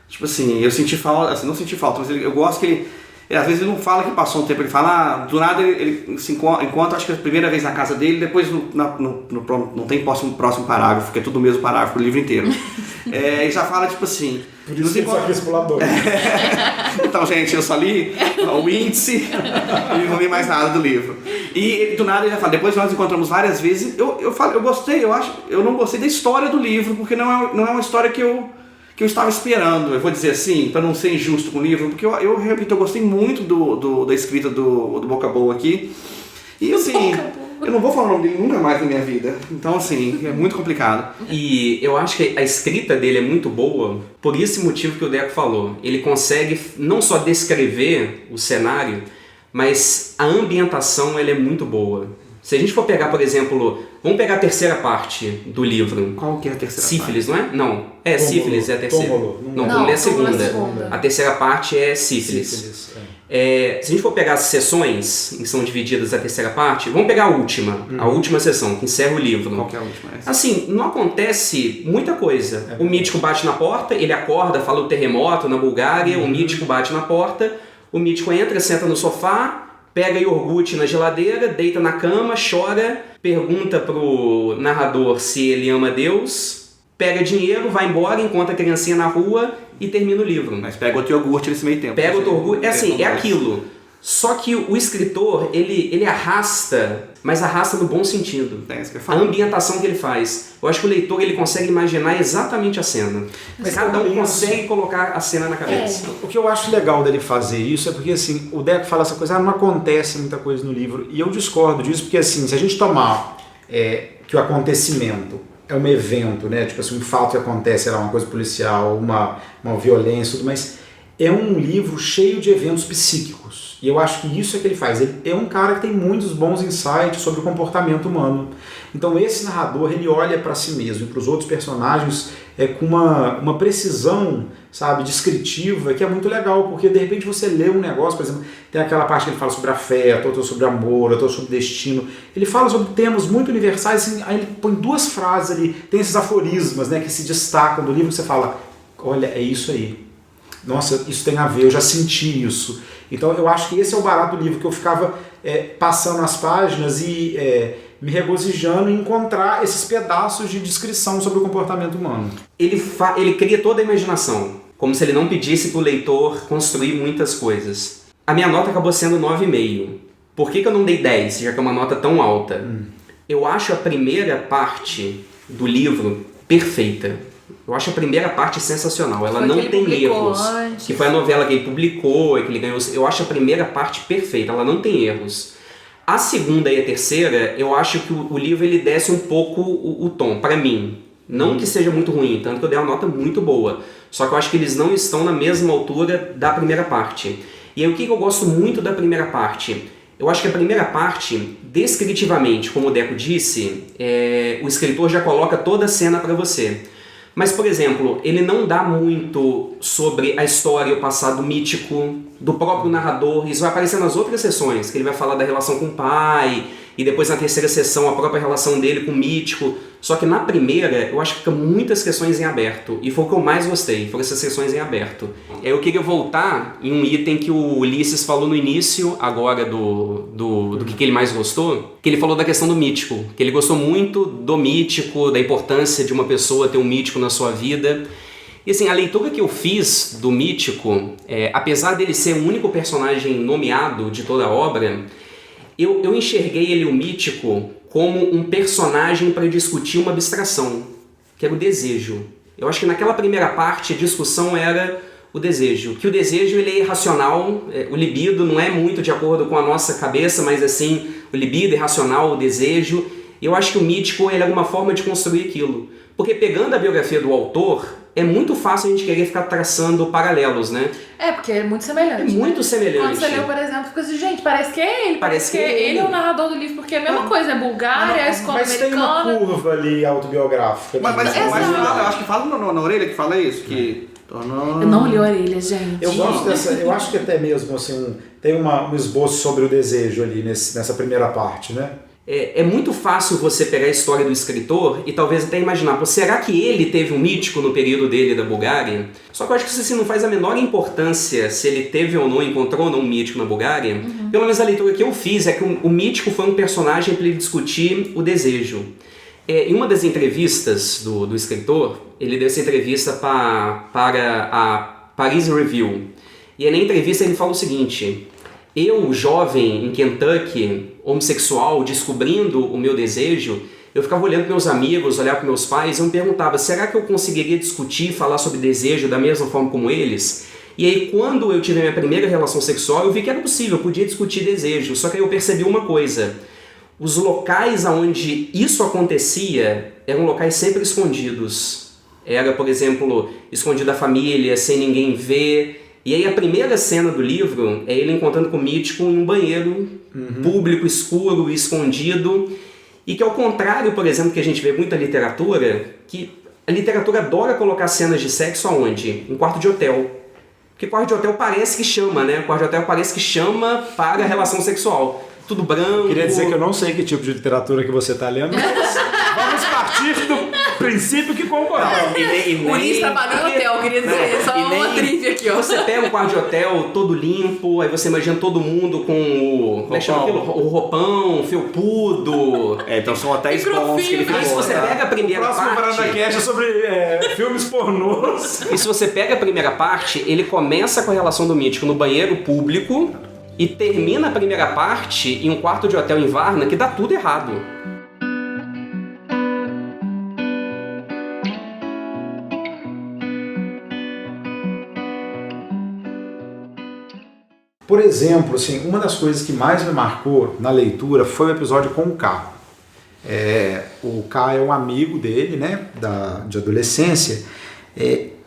Tipo assim, eu senti falta... Assim, não senti falta, mas eu gosto que ele... Às vezes ele não fala que passou um tempo, ele fala, do nada ele se encontra, acho que é a primeira vez na casa dele, depois não tem próximo parágrafo, porque é tudo o mesmo parágrafo do livro inteiro. Ele já fala tipo assim... Por isso que ele só quis pular dois. Então, gente, eu só li o índice e não li mais nada do livro. E do nada ele já fala, depois nós encontramos várias vezes, eu gostei, eu não gostei da história do livro, porque não é uma história que eu estava esperando, eu vou dizer assim, para não ser injusto com o livro, porque eu repito, eu gostei muito da escrita do Boca Boa aqui. E assim, Eu não vou falar o nome dele nunca mais na minha vida. Então, assim, é muito complicado. E eu acho que a escrita dele é muito boa por esse motivo que o Deco falou. Ele consegue não só descrever o cenário, mas a ambientação ela é muito boa. Se a gente for pegar, por exemplo, vamos pegar a terceira parte do livro. Qual que é a terceira Sífilis, parte? não é? Não. Sífilis é a terceira. Não, Túmulo é a segunda. A terceira parte é Sífilis. Se a gente for pegar as sessões que são divididas a terceira parte, vamos pegar a última sessão, que encerra o livro. Qual que é a última? Assim, não acontece muita coisa. O mítico bate na porta, ele acorda, fala o terremoto na Bulgária, o mítico bate na porta, o mítico entra, senta no sofá, pega iogurte na geladeira, deita na cama, chora, pergunta pro narrador se ele ama Deus, pega dinheiro, vai embora, encontra a criancinha na rua e termina o livro. Mas pega outro iogurte nesse meio tempo. Pega outro iogurte, é aquilo. Só que o escritor, ele arrasta, mas arrasta no bom sentido. A ambientação que ele faz. Eu acho que o leitor ele consegue imaginar exatamente a cena. Mas cada um consegue colocar a cena na cabeça. O que eu acho legal dele fazer isso é porque assim, o Deco fala essa coisa, não acontece muita coisa no livro. E eu discordo disso, porque assim, se a gente tomar que o acontecimento é um evento, né? Tipo assim, um fato que acontece, uma coisa policial, uma violência, tudo, mas é um livro cheio de eventos psíquicos. E eu acho que isso é que ele faz. Ele é um cara que tem muitos bons insights sobre o comportamento humano. Então esse narrador, ele olha para si mesmo e para os outros personagens com uma precisão, sabe, descritiva, que é muito legal, porque de repente você lê um negócio, por exemplo, tem aquela parte que ele fala sobre afeto, outra sobre amor, outra sobre destino. Ele fala sobre temas muito universais, assim, aí ele põe duas frases ali, tem esses aforismas, né, que se destacam do livro, que você fala, olha, é isso aí. Nossa, isso tem a ver, eu já senti isso. Então eu acho que esse é o barato do livro, que eu ficava passando as páginas e me regozijando em encontrar esses pedaços de descrição sobre o comportamento humano. Ele cria toda a imaginação, como se ele não pedisse para o leitor construir muitas coisas. A minha nota acabou sendo 9,5. Por que eu não dei 10, já que é uma nota tão alta? Eu acho a primeira parte do livro perfeita. Eu acho a primeira parte sensacional, ela não tem erros. Que foi a novela que ele publicou e que ele ganhou. Eu acho a primeira parte perfeita, ela não tem erros. A segunda e a terceira, eu acho que o livro ele desce um pouco o tom, pra mim. Não que seja muito ruim, tanto que eu dei uma nota muito boa. Só que eu acho que eles não estão na mesma altura da primeira parte. E aí o que eu gosto muito da primeira parte? Eu acho que a primeira parte, descritivamente, como o Deco disse, o escritor já coloca toda a cena pra você. Mas, por exemplo, ele não dá muito sobre a história, o passado mítico do próprio narrador. Isso vai aparecer nas outras sessões, que ele vai falar da relação com o pai, e depois na terceira sessão a própria relação dele com o mítico. Só que na primeira, eu acho que fica muitas questões em aberto. E foi o que eu mais gostei, foram essas questões em aberto. Eu queria voltar em um item que o Ulisses falou no início, agora do que ele mais gostou, que ele falou da questão do mítico, que ele gostou muito do mítico, da importância de uma pessoa ter um mítico na sua vida. E assim, a leitura que eu fiz do mítico, apesar dele ser o único personagem nomeado de toda a obra, eu enxerguei ele, o mítico, como um personagem para discutir uma abstração, que era o desejo. Eu acho que naquela primeira parte a discussão era o desejo, que o desejo ele é irracional, o libido não é muito de acordo com a nossa cabeça, mas assim, o libido é irracional, o desejo. Eu acho que o mítico ele é uma forma de construir aquilo. Porque pegando a biografia do autor, é muito fácil a gente querer ficar traçando paralelos, né? Porque é muito semelhante. É muito semelhante. Quando você leu, por exemplo, fica assim, gente, parece que é ele. Parece que ele é o narrador do livro, porque é a mesma coisa, é Bulgária, a escola americana. Mas tem uma curva ali autobiográfica. Mas eu acho que fala na orelha que fala isso, que... Eu não li a orelha, gente. Eu gosto dessa, eu acho que até mesmo assim, tem um esboço sobre o desejo ali nessa primeira parte, né? É muito fácil você pegar a história do escritor e talvez até imaginar, será que ele teve um mítico no período dele da Bulgária? Só que eu acho que isso assim, não faz a menor importância se ele teve ou não, encontrou ou não um mítico na Bulgária. Pelo menos a leitura que eu fiz é que o mítico foi um personagem para ele discutir o desejo. Em uma das entrevistas do escritor, ele deu essa entrevista para a Paris Review. E aí, na entrevista ele fala o seguinte: eu, jovem em Kentucky, homossexual, descobrindo o meu desejo, eu ficava olhando para meus amigos, olhar para meus pais e eu me perguntava, será que eu conseguiria discutir, falar sobre desejo da mesma forma como eles? E aí, quando eu tive a minha primeira relação sexual, eu vi que era possível, eu podia discutir desejo. Só que aí eu percebi uma coisa: os locais onde isso acontecia eram locais sempre escondidos. Era, por exemplo, escondido da família, sem ninguém ver. E aí a primeira cena do livro é ele encontrando com o Mítico em um banheiro público, escuro, escondido. E que ao contrário, por exemplo, que a gente vê muita literatura, que a literatura adora colocar cenas de sexo aonde? Em quarto de hotel. Porque quarto de hotel parece que chama, né? Quarto de hotel parece que chama para a relação sexual. Tudo branco. Queria dizer que eu não sei que tipo de literatura que você está lendo, mas vamos partir do princípio que concordamos. O Ulisses trabalhou em hotel, queria dizer, só uma trivia aqui, ó. Você pega um quarto de hotel todo limpo, aí você imagina todo mundo com o... Como é que chama aquilo? O roupão, felpudo. Então são hotéis bons que ele ficou. Aí se você pega a primeira parte... O próximo Varanda Cast é sobre filmes pornôs. E se você pega a primeira parte, ele começa com a relação do Mítico no banheiro público e termina a primeira parte em um quarto de hotel em Varna que dá tudo errado. Por exemplo, assim, uma das coisas que mais me marcou na leitura foi o episódio com o K. O K é um amigo dele, né, de adolescência,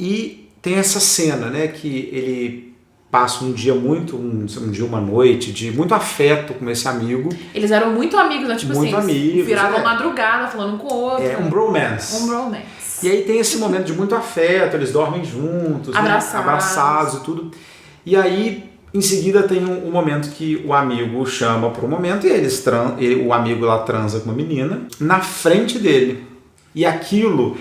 e tem essa cena, né, que ele passa um dia, uma noite, de muito afeto com esse amigo. Eles eram muito amigos, né? Tipo muito assim, amigos, viravam madrugada falando um com o outro. Um bromance. Um bromance. E aí tem esse momento de muito afeto, eles dormem juntos, abraçados e tudo. E aí, em seguida, tem um momento que o amigo chama para um momento e o amigo lá transa com uma menina na frente dele. E aquilo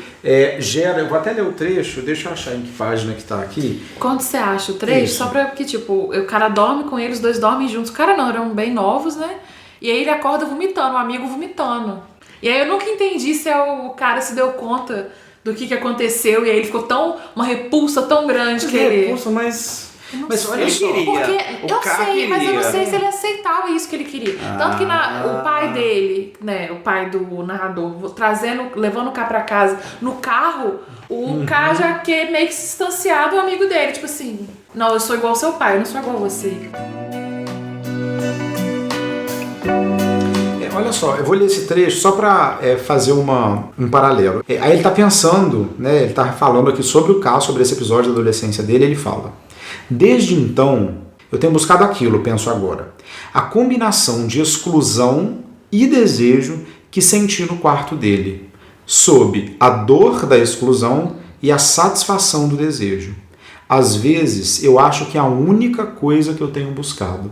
gera... Eu vou até ler o trecho, deixa eu achar em que página que tá aqui. Quando você acha o trecho? Isso. Só pra que, tipo, o cara dorme com ele, os dois dormem juntos. O cara não, eram bem novos, né? E aí ele acorda vomitando, o amigo vomitando. E aí eu nunca entendi se o cara se deu conta do que aconteceu e aí ele ficou uma repulsa tão grande que ele... Repulsa, mas olha só. Porque eu sei, queria. mas eu não sei se ele aceitava isso que ele queria. Tanto que o pai dele, né, o pai do narrador, levando o K pra casa no carro, o K já quer meio que se distanciar do amigo dele. Tipo assim, não, eu sou igual ao seu pai, eu não sou igual a você. Olha só, eu vou ler esse trecho só para fazer um paralelo. Aí ele está pensando, né, ele está falando aqui sobre o K, sobre esse episódio da adolescência dele, ele fala: desde então, eu tenho buscado aquilo, penso agora. A combinação de exclusão e desejo que senti no quarto dele, sob a dor da exclusão e a satisfação do desejo. Às vezes, eu acho que é a única coisa que eu tenho buscado.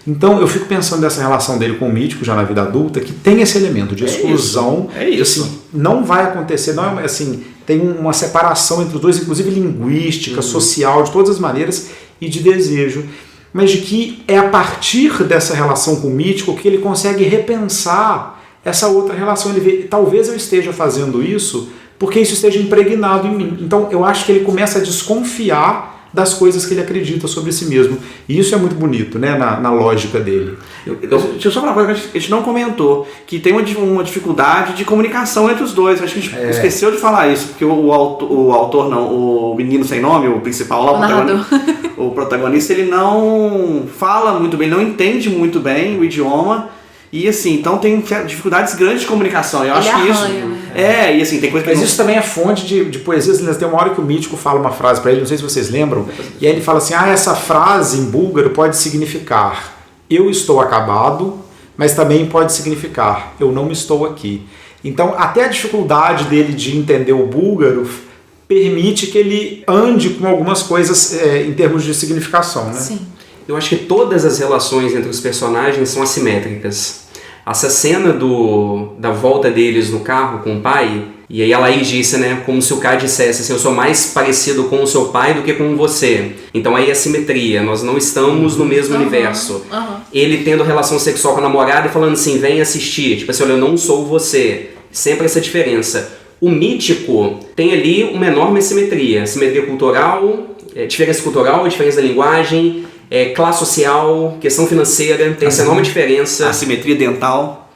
Então, eu fico pensando nessa relação dele com o Mítico, já na vida adulta, que tem esse elemento de exclusão. É isso. Assim, não vai acontecer, não é assim, tem uma separação entre os dois, inclusive linguística, social, de todas as maneiras, e de desejo. Mas de que é a partir dessa relação com o Mítico que ele consegue repensar essa outra relação. Ele vê, talvez eu esteja fazendo isso porque isso esteja impregnado em mim. Então eu acho que ele começa a desconfiar das coisas que ele acredita sobre si mesmo. E isso é muito bonito, né, na lógica dele. Deixa eu só falar uma coisa que a gente não comentou, que tem uma dificuldade de comunicação entre os dois. Acho que a gente esqueceu de falar isso, porque o menino sem nome, o principal lá, o protagonista, ele não fala muito bem, não entende muito bem o idioma. E assim, então tem dificuldades grandes de comunicação. Eu acho que isso. E assim, tem coisa que. Mas isso também é fonte de poesias. Tem uma hora que o Mítico fala uma frase para ele, não sei se vocês lembram, e aí ele fala assim: essa frase em búlgaro pode significar eu estou acabado, mas também pode significar eu não estou aqui. Então, até a dificuldade dele de entender o búlgaro permite que ele ande com algumas coisas em termos de significação, né? Sim. Eu acho que todas as relações entre os personagens são assimétricas. Essa cena da volta deles no carro com o pai, e aí a Laís disse, né, como se o K dissesse assim: eu sou mais parecido com o seu pai do que com você. Então aí é assimetria, nós não estamos no mesmo universo. Ele tendo relação sexual com a namorada e falando assim: vem assistir, tipo assim, olha, eu não sou você. Sempre essa diferença. O Mítico tem ali uma enorme assimetria. Assimetria cultural, diferença cultural, diferença da linguagem, classe social, questão financeira, tem essa enorme diferença. Assimetria dental.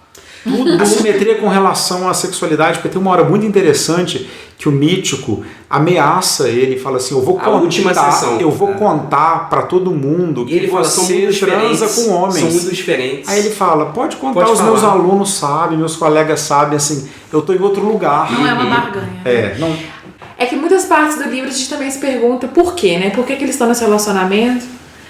Tudo. Assimetria com relação à sexualidade, porque tem uma hora muito interessante que o mítico ameaça ele e fala assim, eu vou contar pra todo mundo que ele fala, você transa com homens. São muito diferentes. Aí ele fala, pode contar, meus alunos sabem, meus colegas sabem, assim, eu tô em outro lugar. Não é uma barganha. Não. É que muitas partes do livro a gente também se pergunta por quê, né? Por que eles estão nesse relacionamento?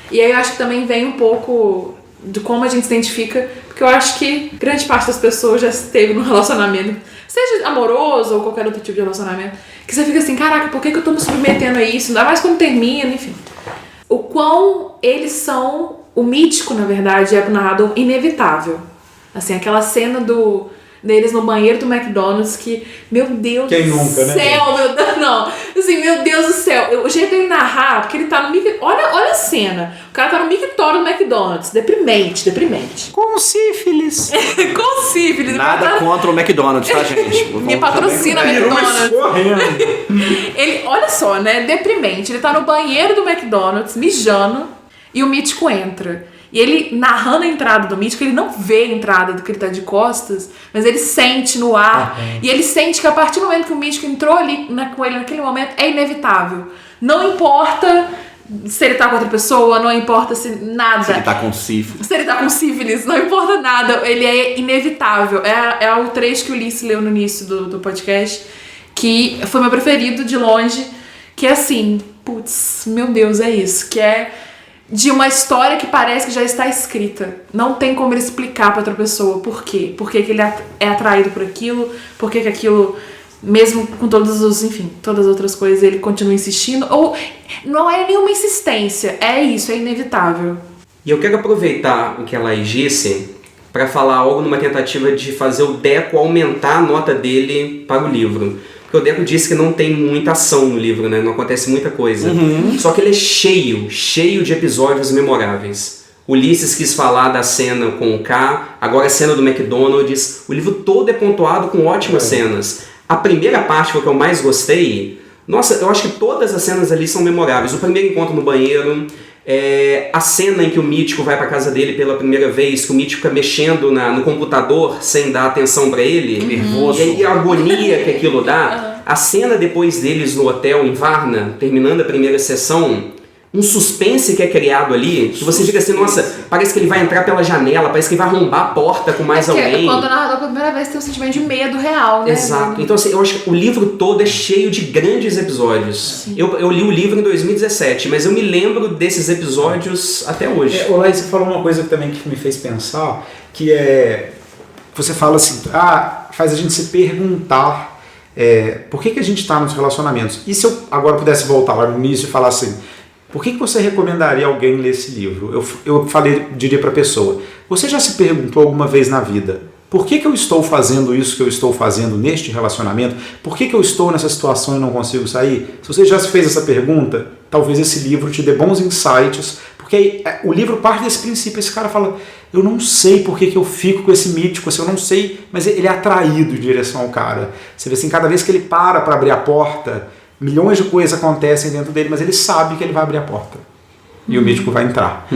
E aí eu acho que também vem um pouco de como a gente se identifica, porque eu acho que grande parte das pessoas já esteve num relacionamento, seja amoroso ou qualquer outro tipo de relacionamento, que você fica assim, caraca, por que eu tô me submetendo a isso? Ainda mais quando termina, enfim. O quão eles são, o mítico, na verdade, é pro narrador inevitável. Assim, aquela cena deles no banheiro do McDonald's que, meu Deus Quem do nunca, céu, né? meu Deus, não. Assim, meu Deus do céu. O jeito dele narrar, porque ele tá no olha a cena. O cara tá no mictório do McDonald's. Deprimente. Com sífilis. Com sífilis. Nada contra o McDonald's, tá, gente? Me patrocina McDonald's. Correndo. Ele, olha só, né? Deprimente. Ele tá no banheiro do McDonald's, mijando, e o mítico entra. E ele, narrando a entrada do mítico, ele não vê a entrada do que ele tá de costas, mas ele sente no ar. E ele sente que a partir do momento que o mítico entrou ali com ele naquele momento, é inevitável. Não importa se ele tá com outra pessoa, não importa se nada. Se ele tá com sífilis. Se ele tá com sífilis, não importa nada. Ele é inevitável. É o trecho que o Ulisses leu no início do podcast, que foi meu preferido de longe, que é assim, putz, meu Deus, é isso. Que é de uma história que parece que já está escrita. Não tem como ele explicar para outra pessoa por quê. Por que ele é atraído por aquilo, por que aquilo, mesmo com todas as outras coisas, ele continua insistindo. Ou não é nenhuma insistência, é isso, é inevitável. E eu quero aproveitar o que a Laís disse para falar algo numa tentativa de fazer o Deco aumentar a nota dele para o livro. Porque o Deco disse que não tem muita ação no livro, né? Não acontece muita coisa. Só que ele é cheio de episódios memoráveis. Ulisses quis falar da cena com o K, agora a cena do McDonald's. O livro todo é pontuado com ótimas cenas. A primeira parte foi o que eu mais gostei. Nossa, eu acho que todas as cenas ali são memoráveis. O primeiro encontro no banheiro, a cena em que o mítico vai pra casa dele pela primeira vez, que o mítico fica mexendo no computador sem dar atenção pra ele, nervoso, e aí a agonia que aquilo dá. A cena depois deles no hotel em Varna, terminando a primeira sessão, um suspense que é criado ali, que você fica assim, nossa, parece que ele vai entrar pela janela, parece que ele vai arrombar a porta com mais alguém. Quando o narrador pela primeira vez tem um sentimento de medo real, né? Exato. Então assim, eu acho que o livro todo é cheio de grandes episódios. Eu li o livro em 2017, mas eu me lembro desses episódios até hoje. Olá, você falou uma coisa também que me fez pensar, que é, você fala assim, faz a gente se perguntar por que a gente está nos relacionamentos. E se eu agora pudesse voltar lá no início e falar assim, por que você recomendaria alguém ler esse livro? Eu diria para a pessoa, você já se perguntou alguma vez na vida, por que eu estou fazendo isso que eu estou fazendo neste relacionamento? Por que eu estou nessa situação e não consigo sair? Se você já se fez essa pergunta, talvez esse livro te dê bons insights, porque o livro parte desse princípio, esse cara fala, eu não sei por que eu fico com esse mítico, assim, eu não sei, mas ele é atraído em direção ao cara. Você vê assim, cada vez que ele para abrir a porta, milhões de coisas acontecem dentro dele, mas ele sabe que ele vai abrir a porta. E o mítico vai entrar.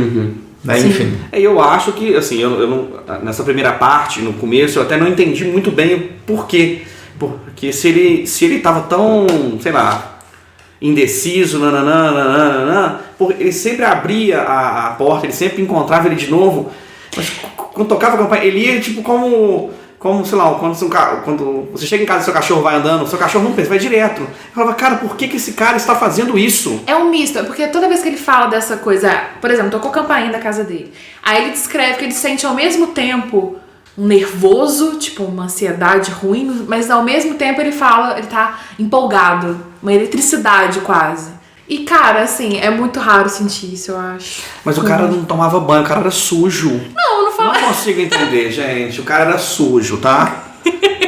Né? Enfim. Eu acho que, assim, eu não, nessa primeira parte, no começo, eu até não entendi muito bem o porquê. Porque se ele tava tão, sei lá, indeciso, ele sempre abria a porta, ele sempre encontrava ele de novo, mas quando tocava a campanha, ele ia tipo como sei lá, quando você chega em casa e seu cachorro vai andando, seu cachorro não pensa, vai direto. Eu falava, cara, por que esse cara está fazendo isso? É um misto, porque toda vez que ele fala dessa coisa, por exemplo, tocou campainha da casa dele, aí ele descreve que ele sente ao mesmo tempo um nervoso, tipo uma ansiedade ruim, mas ao mesmo tempo ele fala, ele tá empolgado, uma eletricidade quase. E cara, assim, é muito raro sentir isso, eu acho. Mas o cara não tomava banho, o cara era sujo. Não falo. Não consigo entender, gente. O cara era sujo, tá?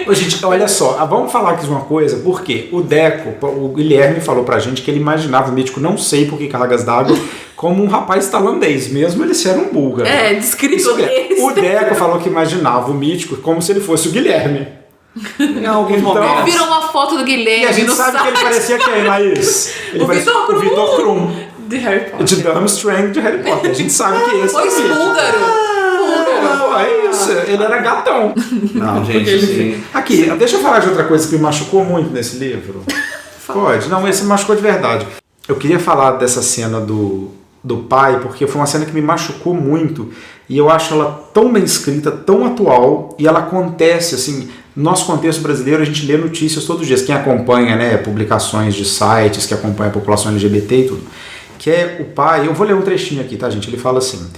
Ô, gente, olha só, vamos falar aqui de uma coisa, porque o Deco, o Guilherme falou pra gente que ele imaginava o mítico, não sei por que cargas d'água, como um rapaz tailandês, mesmo ele ser um búlgaro. Descrito deles. O Deco falou que imaginava o mítico como se ele fosse o Guilherme. Em alguns momentos. Viram uma foto do Guilherme. E a gente sabe que ele parecia quem, Laís? Ele parecia o Vitor Krum. De Harry Potter. De Durmstrang de Harry Potter. A gente sabe que esse Pois búlgaro. Não, é isso. Ele era gatão. Não, gente, sim. Aqui, deixa eu falar de outra coisa que me machucou muito nesse livro. Pode? Não, esse me machucou de verdade. Eu queria falar dessa cena do pai, porque foi uma cena que me machucou muito. E eu acho ela tão bem escrita, tão atual, e ela acontece, assim, no nosso contexto brasileiro, a gente lê notícias todos os dias. Quem acompanha, né, publicações de sites, que acompanha a população LGBT e tudo. Que é o pai, eu vou ler um trechinho aqui, tá, gente? Ele fala assim: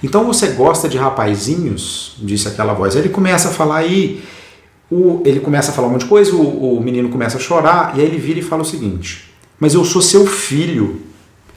então você gosta de rapazinhos? Disse aquela voz. Aí ele começa a falar aí, ele começa a falar um monte de coisa, o menino começa a chorar, e aí ele vira e fala o seguinte: mas eu sou seu filho,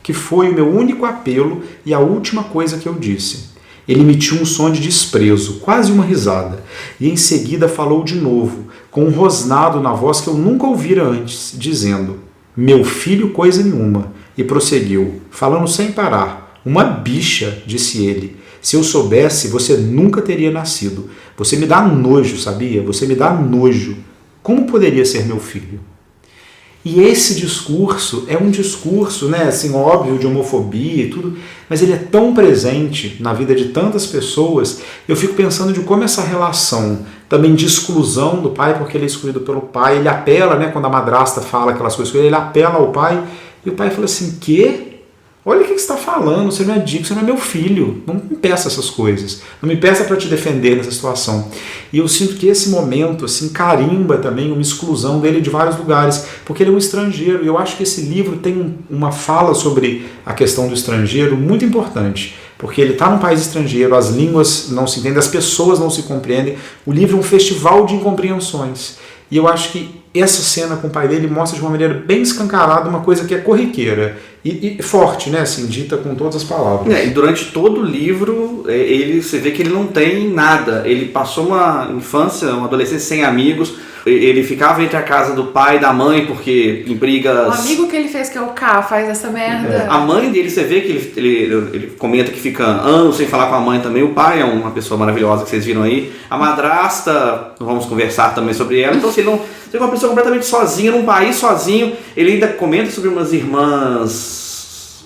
que foi o meu único apelo e a última coisa que eu disse. Ele emitiu um som de desprezo, quase uma risada, e em seguida falou de novo, com um rosnado na voz que eu nunca ouvira antes, dizendo: meu filho coisa nenhuma. E prosseguiu, falando sem parar: uma bicha, disse ele. Se eu soubesse, você nunca teria nascido. Você me dá nojo, sabia? Você me dá nojo. Como poderia ser meu filho? E esse discurso é um discurso, né, assim, óbvio, de homofobia e tudo, mas ele é tão presente na vida de tantas pessoas. Eu fico pensando de como essa relação também de exclusão do pai, porque ele é excluído pelo pai, ele apela, né, quando a madrasta fala aquelas coisas com ele, ele apela ao pai, e o pai fala assim: quê? Olha o que você está falando, você não é digno, você não é meu filho, não me peça essas coisas, não me peça para te defender nessa situação. E eu sinto que esse momento assim carimba também uma exclusão dele de vários lugares, porque ele é um estrangeiro, e eu acho que esse livro tem uma fala sobre a questão do estrangeiro muito importante, porque ele está num país estrangeiro, as línguas não se entendem, as pessoas não se compreendem, o livro é um festival de incompreensões. E eu acho que essa cena com o pai dele mostra de uma maneira bem escancarada uma coisa que é corriqueira e forte, né, assim, dita com todas as palavras. E durante todo o livro, você vê que ele não tem nada. Ele passou uma infância, uma adolescência sem amigos. Ele ficava entre a casa do pai e da mãe, porque em brigas... O amigo que ele fez, que é o K, faz essa merda. A mãe dele, você vê que ele comenta que fica anos sem falar com a mãe também. O pai é uma pessoa maravilhosa que vocês viram aí. A madrasta, vamos conversar também sobre ela. Então, assim, você é uma pessoa completamente sozinha, num país sozinho. Ele ainda comenta sobre umas irmãs.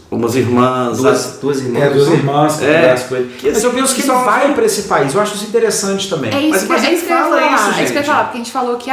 Duas irmãs. Duas irmãs que conversam com ele. Mas eu penso que ele vai para esse país. Eu acho isso interessante também. É isso, mas que eu ia falar. É isso que eu ia falar, porque a gente falou que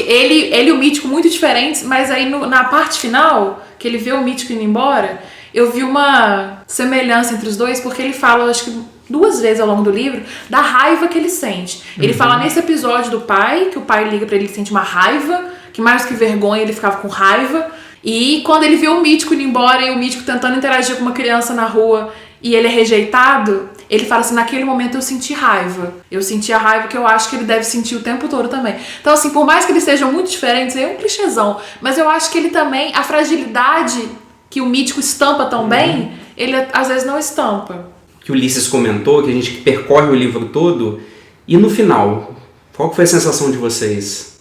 ele e o Mítico muito diferentes, mas aí na parte final, que ele vê o Mítico indo embora, eu vi uma semelhança entre os dois, porque ele fala, acho que 2 vezes ao longo do livro, da raiva que ele sente. Ele fala nesse episódio do pai, que o pai liga pra ele, ele sente uma raiva, que mais que vergonha, ele ficava com raiva. E quando ele vê o Mítico indo embora e o Mítico tentando interagir com uma criança na rua e ele é rejeitado, ele fala assim: naquele momento eu senti raiva. Eu senti a raiva que eu acho que ele deve sentir o tempo todo também. Então, assim, por mais que eles sejam muito diferentes, é um clichêzão, mas eu acho que ele também, a fragilidade que o Mítico estampa tão bem, ele às vezes não estampa. Que o Ulisses comentou, que a gente percorre o livro todo, e no final, qual que foi a sensação de vocês?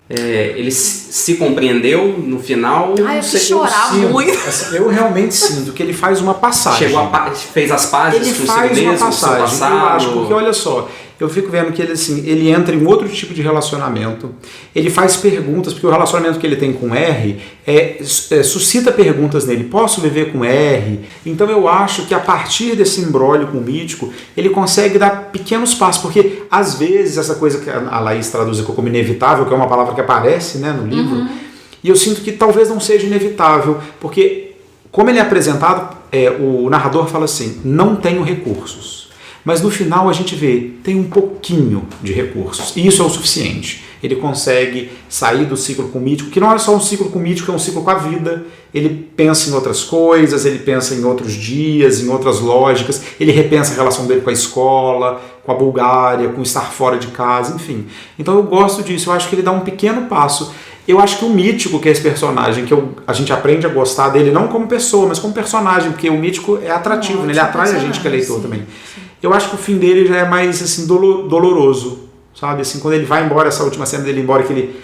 Ele se compreendeu no final? Eu sei chorar muito. Assim, eu realmente sinto que ele faz uma passagem. Fez as pazes consigo mesmo, com o seu passado. Eu acho, porque olha só, eu fico vendo que ele, assim, ele entra em outro tipo de relacionamento, ele faz perguntas, porque o relacionamento que ele tem com R suscita perguntas nele: posso viver com R? Então eu acho que a partir desse imbróglio com o Mítico, ele consegue dar pequenos passos, porque às vezes essa coisa que a Laís traduz como inevitável, que é uma palavra que aparece, né, no livro, e eu sinto que talvez não seja inevitável, porque como ele é apresentado, o narrador fala assim: não tenho recursos. Mas no final a gente vê, tem um pouquinho de recursos. E isso é o suficiente. Ele consegue sair do ciclo com o Mítico, que não é só um ciclo com o Mítico, é um ciclo com a vida. Ele pensa em outras coisas, ele pensa em outros dias, em outras lógicas. Ele repensa a relação dele com a escola, com a Bulgária, com estar fora de casa, enfim. Então eu gosto disso, eu acho que ele dá um pequeno passo. Eu acho que o Mítico, que é esse personagem, que a gente aprende a gostar dele, não como pessoa, mas como personagem, porque o Mítico é atrativo, né? Ele atrai a gente que é leitor também. Sim. Eu acho que o fim dele já é mais assim, doloroso, sabe? Assim, quando ele vai embora, essa última cena dele embora, que ele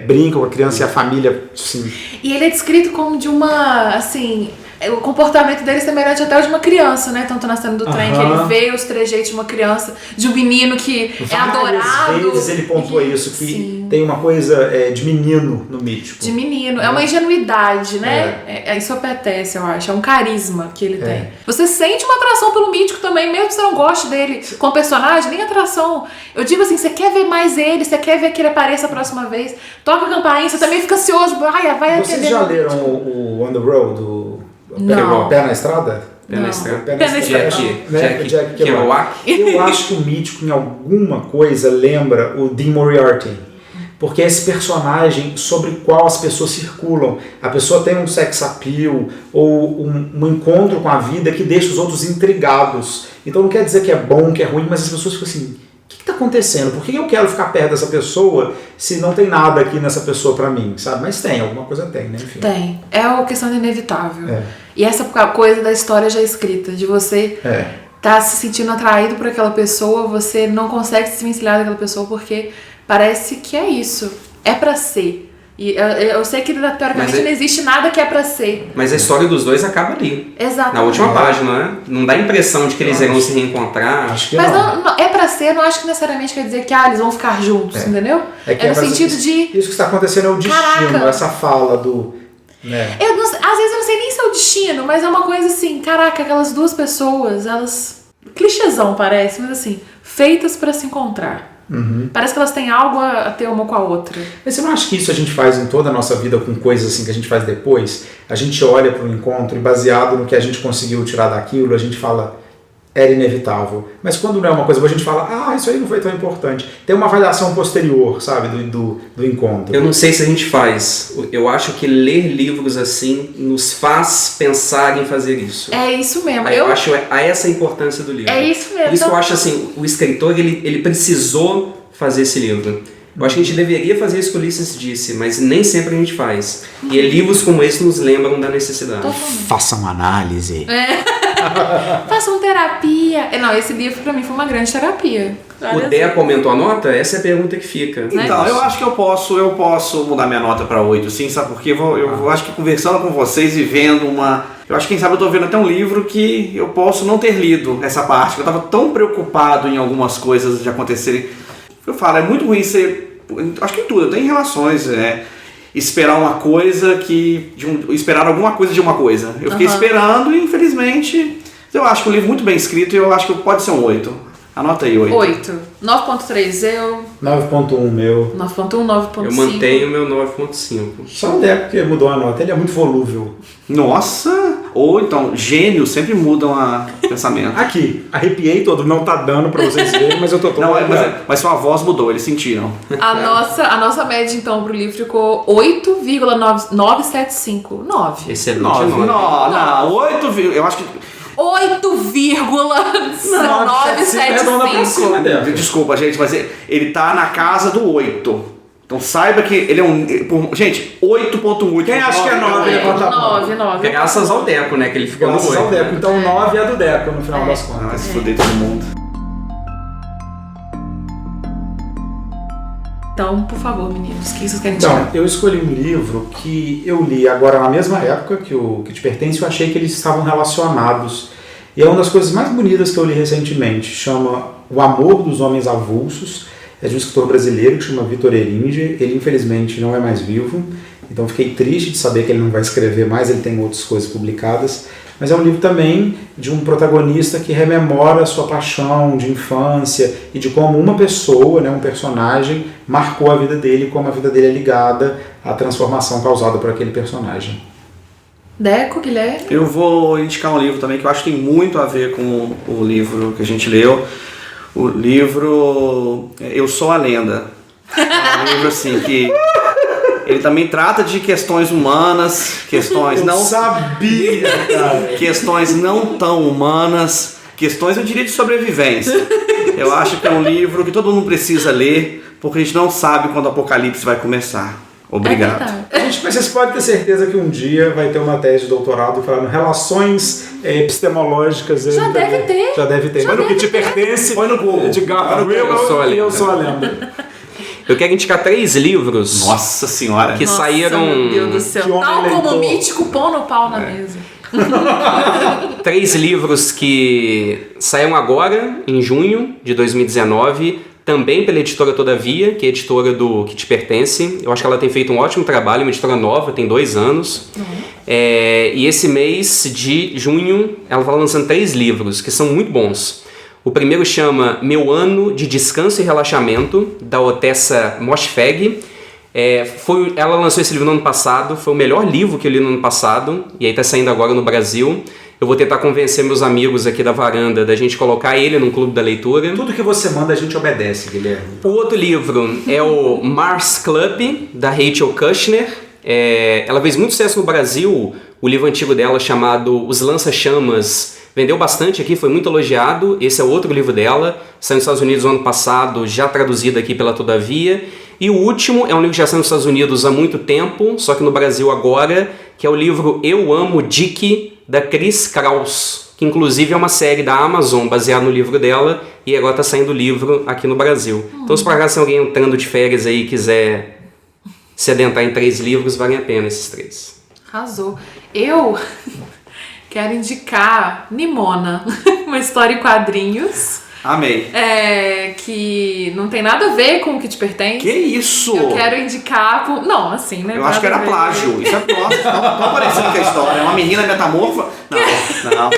brinca com a criança e a família, assim. E ele é descrito como de uma, assim... o comportamento dele é semelhante até ao de uma criança, né? Tanto na cena do trem, que ele vê os trejeitos de uma criança, de um menino que é adorado. Várias vezes ele pontua isso, que sim, tem uma coisa de menino no mítico. de menino. É uma ingenuidade, né? Isso apetece, eu acho. É um carisma que ele tem. Você sente uma atração pelo mítico também, mesmo que você não goste dele como personagem, nem atração. Eu digo assim, você quer ver mais ele, você quer ver que ele apareça a próxima vez, toca a campainha, você também fica ansioso, vai atender. Vocês já leram o On the Road, Não. Pé na Estrada? Pé na Estrada. Pé na Estrada. Jack Kerouac. Eu acho que o mítico, em alguma coisa, lembra o Dean Moriarty. Porque é esse personagem sobre o qual as pessoas circulam. A pessoa tem um sex appeal ou um encontro com a vida que deixa os outros intrigados. Então não quer dizer que é bom, que é ruim, mas as pessoas ficam assim, o que está acontecendo? Por que eu quero ficar perto dessa pessoa se não tem nada aqui nessa pessoa pra mim, sabe? Mas tem, alguma coisa tem, né? Enfim. Tem. É uma questão de inevitável. E essa coisa da história já escrita, de você tá se sentindo atraído por aquela pessoa, você não consegue se desvencilhar daquela pessoa porque parece que é isso. É pra ser. E eu sei que teoricamente não existe nada que é pra ser. Mas a história dos dois acaba ali. Exatamente. Na última página, né? Não dá a impressão de que eles irão se reencontrar. Acho que mas não, é pra ser, não acho que necessariamente quer dizer que eles vão ficar juntos, entendeu? É no sentido de... Isso que está acontecendo é o destino, caraca, essa fala do... Né? Às vezes eu não sei nem se é o destino, mas é uma coisa assim, caraca, aquelas duas pessoas, elas... clichêzão parece, mas assim, feitas pra se encontrar. Parece que elas têm algo a ter uma com a outra. Mas você não acha que isso a gente faz em toda a nossa vida com coisas assim que a gente faz depois? A gente olha para o encontro e baseado no que a gente conseguiu tirar daquilo, a gente fala, era inevitável. Mas quando não é uma coisa boa, a gente fala, isso aí não foi tão importante. Tem uma avaliação posterior, sabe, do encontro. Eu não sei se a gente faz. Eu acho que ler livros assim nos faz pensar em fazer isso. É isso mesmo. Eu acho essa a importância do livro. É isso mesmo. Por isso que eu acho assim, o escritor ele precisou fazer esse livro. Eu acho que a gente deveria fazer isso que o Ulisses disse, mas nem sempre a gente faz. E livros como esse nos lembram da necessidade. Façam análise. Façam terapia. Não, esse livro pra mim foi uma grande terapia. O Deco aumentou a nota? Essa é a pergunta que fica. Então, eu acho que eu posso mudar minha nota para 8, sim, sabe por quê? Eu acho que conversando com vocês e vendo eu acho que quem sabe eu tô vendo até um livro que eu posso não ter lido essa parte, que eu tava tão preocupado em algumas coisas de acontecerem. Eu falo, é muito ruim ser... Acho que em tudo, tem relações, esperar uma coisa esperar alguma coisa de uma coisa. Eu fiquei esperando e, infelizmente, eu acho que o livro muito bem escrito e eu acho que pode ser um 8. Anota aí, 8. 8. 9.3 eu. 9.1 meu. 9.1, 9.5. Eu mantenho meu 9.5. Só o Deco que mudou a nota, ele é muito volúvel. Nossa! Ou então, gênios sempre mudam o pensamento. Aqui, arrepiei todo, não tá dando pra vocês verem, mas eu tô todo... Não, mas sua voz mudou, eles sentiram. A nossa média, então, pro livro ficou 8,975. 9. Excelente 9. nota. Não, 8, eu acho que... 8,975. Desculpa, gente, mas ele tá na casa do 8. Então saiba que ele é um... Gente, 8.1. Quem acha que é 9? Levanta a mão. 9. Graças ao Deco, né? Que ele ficou no 8. Graças ao Deco. Então o 9 é do Deco, no final das contas. Vai se foder todo mundo. Então, por favor, meninos, o que vocês querem Então, tirar? eu escolhi um livro que eu li agora na mesma época que o Que Te Pertence, eu achei que eles estavam relacionados. E é uma das coisas mais bonitas que eu li recentemente. Chama O Amor dos Homens Avulsos. É de um escritor brasileiro que chama Vitor Eringer. Ele, infelizmente, não é mais vivo. Então, fiquei triste de saber que ele não vai escrever mais. Ele tem outras coisas publicadas. Mas é um livro também de um protagonista que rememora a sua paixão de infância e de como uma pessoa, um personagem, marcou a vida dele e como a vida dele é ligada à transformação causada por aquele personagem. Deco, Guilherme? Eu vou indicar um livro também que eu acho que tem muito a ver com o livro que a gente leu. O livro Eu Sou a Lenda. É um livro assim que... Ele também trata de questões humanas, questões eu sabia, cara. questões não tão humanas, questões, eu diria, de sobrevivência. Eu acho que é um livro que todo mundo precisa ler, porque a gente não sabe quando o apocalipse vai começar. Obrigado. Gente, mas vocês podem ter certeza que um dia vai ter uma tese de doutorado falando relações epistemológicas. Já deve ter. Já deve ter. Mas no Que Te Pertence, Põe no Google. de Gabriel e Eu Sou a Lenda. Eu quero indicar 3 livros. Nossa senhora. Que saíram... Meu Deus do céu. Que homem Tal como leitor. o mítico, pão no pau na mesa. 3 livros que saíram agora, em junho de 2019, também pela editora Todavia, que é a editora do Que Te Pertence. Eu acho que ela tem feito um ótimo trabalho, uma editora nova, tem 2 anos. E esse mês de junho ela está lançando 3 livros que são muito bons. O primeiro chama Meu Ano de Descanso e Relaxamento, da Otessa Moshfegh. Ela lançou esse livro no ano passado, foi o melhor livro que eu li no ano passado, e aí está saindo agora no Brasil. Eu vou tentar convencer meus amigos aqui da varanda da gente colocar ele num clube da leitura. Tudo que você manda a gente obedece, Guilherme. O outro livro é o Mars Club, da Rachel Kushner. Ela fez muito sucesso no Brasil. O livro antigo dela, chamado Os Lança-Chamas, vendeu bastante aqui, foi muito elogiado. Esse é outro livro dela, saiu nos Estados Unidos no ano passado, já traduzido aqui pela Todavia. E o último é um livro que já saiu nos Estados Unidos há muito tempo, só que no Brasil agora, que é o livro Eu Amo Dick, da Chris Kraus, que inclusive é uma série da Amazon baseada no livro dela, e agora está saindo o livro aqui no Brasil. Então, se por acaso alguém entrando de férias aí e quiser se adentrar em 3 livros, valem a pena esses 3. Arrasou. Eu quero indicar Nimona, uma história em quadrinhos. Amei. Que não tem nada a ver com o Que Te Pertence. Que isso? Eu quero indicar... Não, assim, né? Eu acho que era plágio. Isso é nossa, tá parecendo que é a história. É uma menina metamorfa. Não.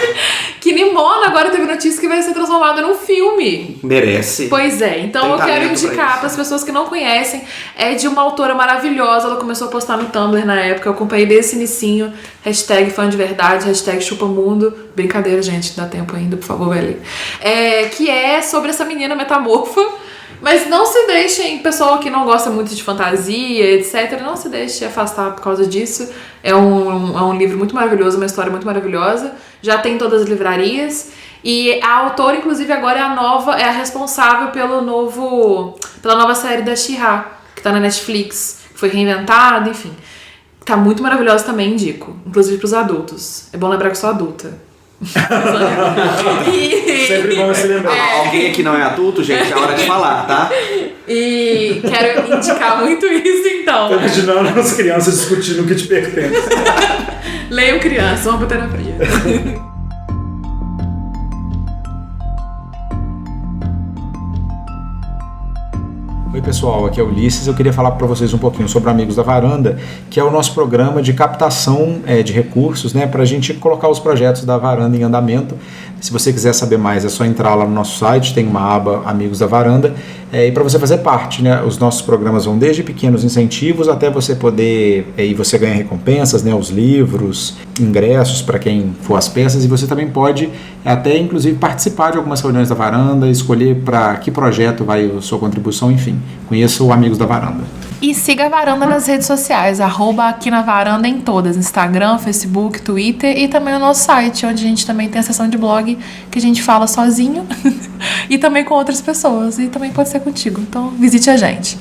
Que Nimona agora teve notícia que vai ser transformada num filme. Merece. Pois é. Então Tem eu quero talento indicar para as pessoas que não conhecem. É de uma autora maravilhosa. Ela começou a postar no Tumblr na época. Eu acompanhei desde esse inicinho. #fã de verdade. #chupamundo. Brincadeira, gente. Dá tempo ainda, por favor, vai ler. Que é sobre essa menina metamorfa. Mas não se deixem, pessoal que não gosta muito de fantasia, etc., não se deixe afastar por causa disso. É um livro muito maravilhoso, uma história muito maravilhosa. Já tem em todas as livrarias. E a autora, inclusive, agora é a responsável pela nova série da She-Ra, que tá na Netflix, que foi reinventada, enfim. Tá muito maravilhosa também, indico. Inclusive pros adultos. É bom lembrar que eu sou adulta. Sempre bom se lembrar. Alguém aqui não é adulto, gente, é hora de falar, tá? E quero indicar muito isso, então. Tô imaginando as crianças discutindo o Que Te Pertence. Leiam crianças, vamos pra terapia. Oi pessoal, aqui é o Ulisses. Eu queria falar para vocês um pouquinho sobre Amigos da Varanda, que é o nosso programa de captação de recursos, né, para a gente colocar os projetos da Varanda em andamento. Se você quiser saber mais, é só entrar lá no nosso site, tem uma aba Amigos da Varanda, e para você fazer parte, né, os nossos programas vão desde pequenos incentivos até você poder, e você ganha recompensas, né, os livros, ingressos para quem for às peças, e você também pode até inclusive participar de algumas reuniões da Varanda, escolher para que projeto vai a sua contribuição, enfim. Conheça o Amigos da Varanda. E siga a Varanda nas redes sociais, @aqui na varanda em todas, Instagram, Facebook, Twitter e também no nosso site, onde a gente também tem a seção de blog que a gente fala sozinho e também com outras pessoas, e também pode ser contigo, então visite a gente.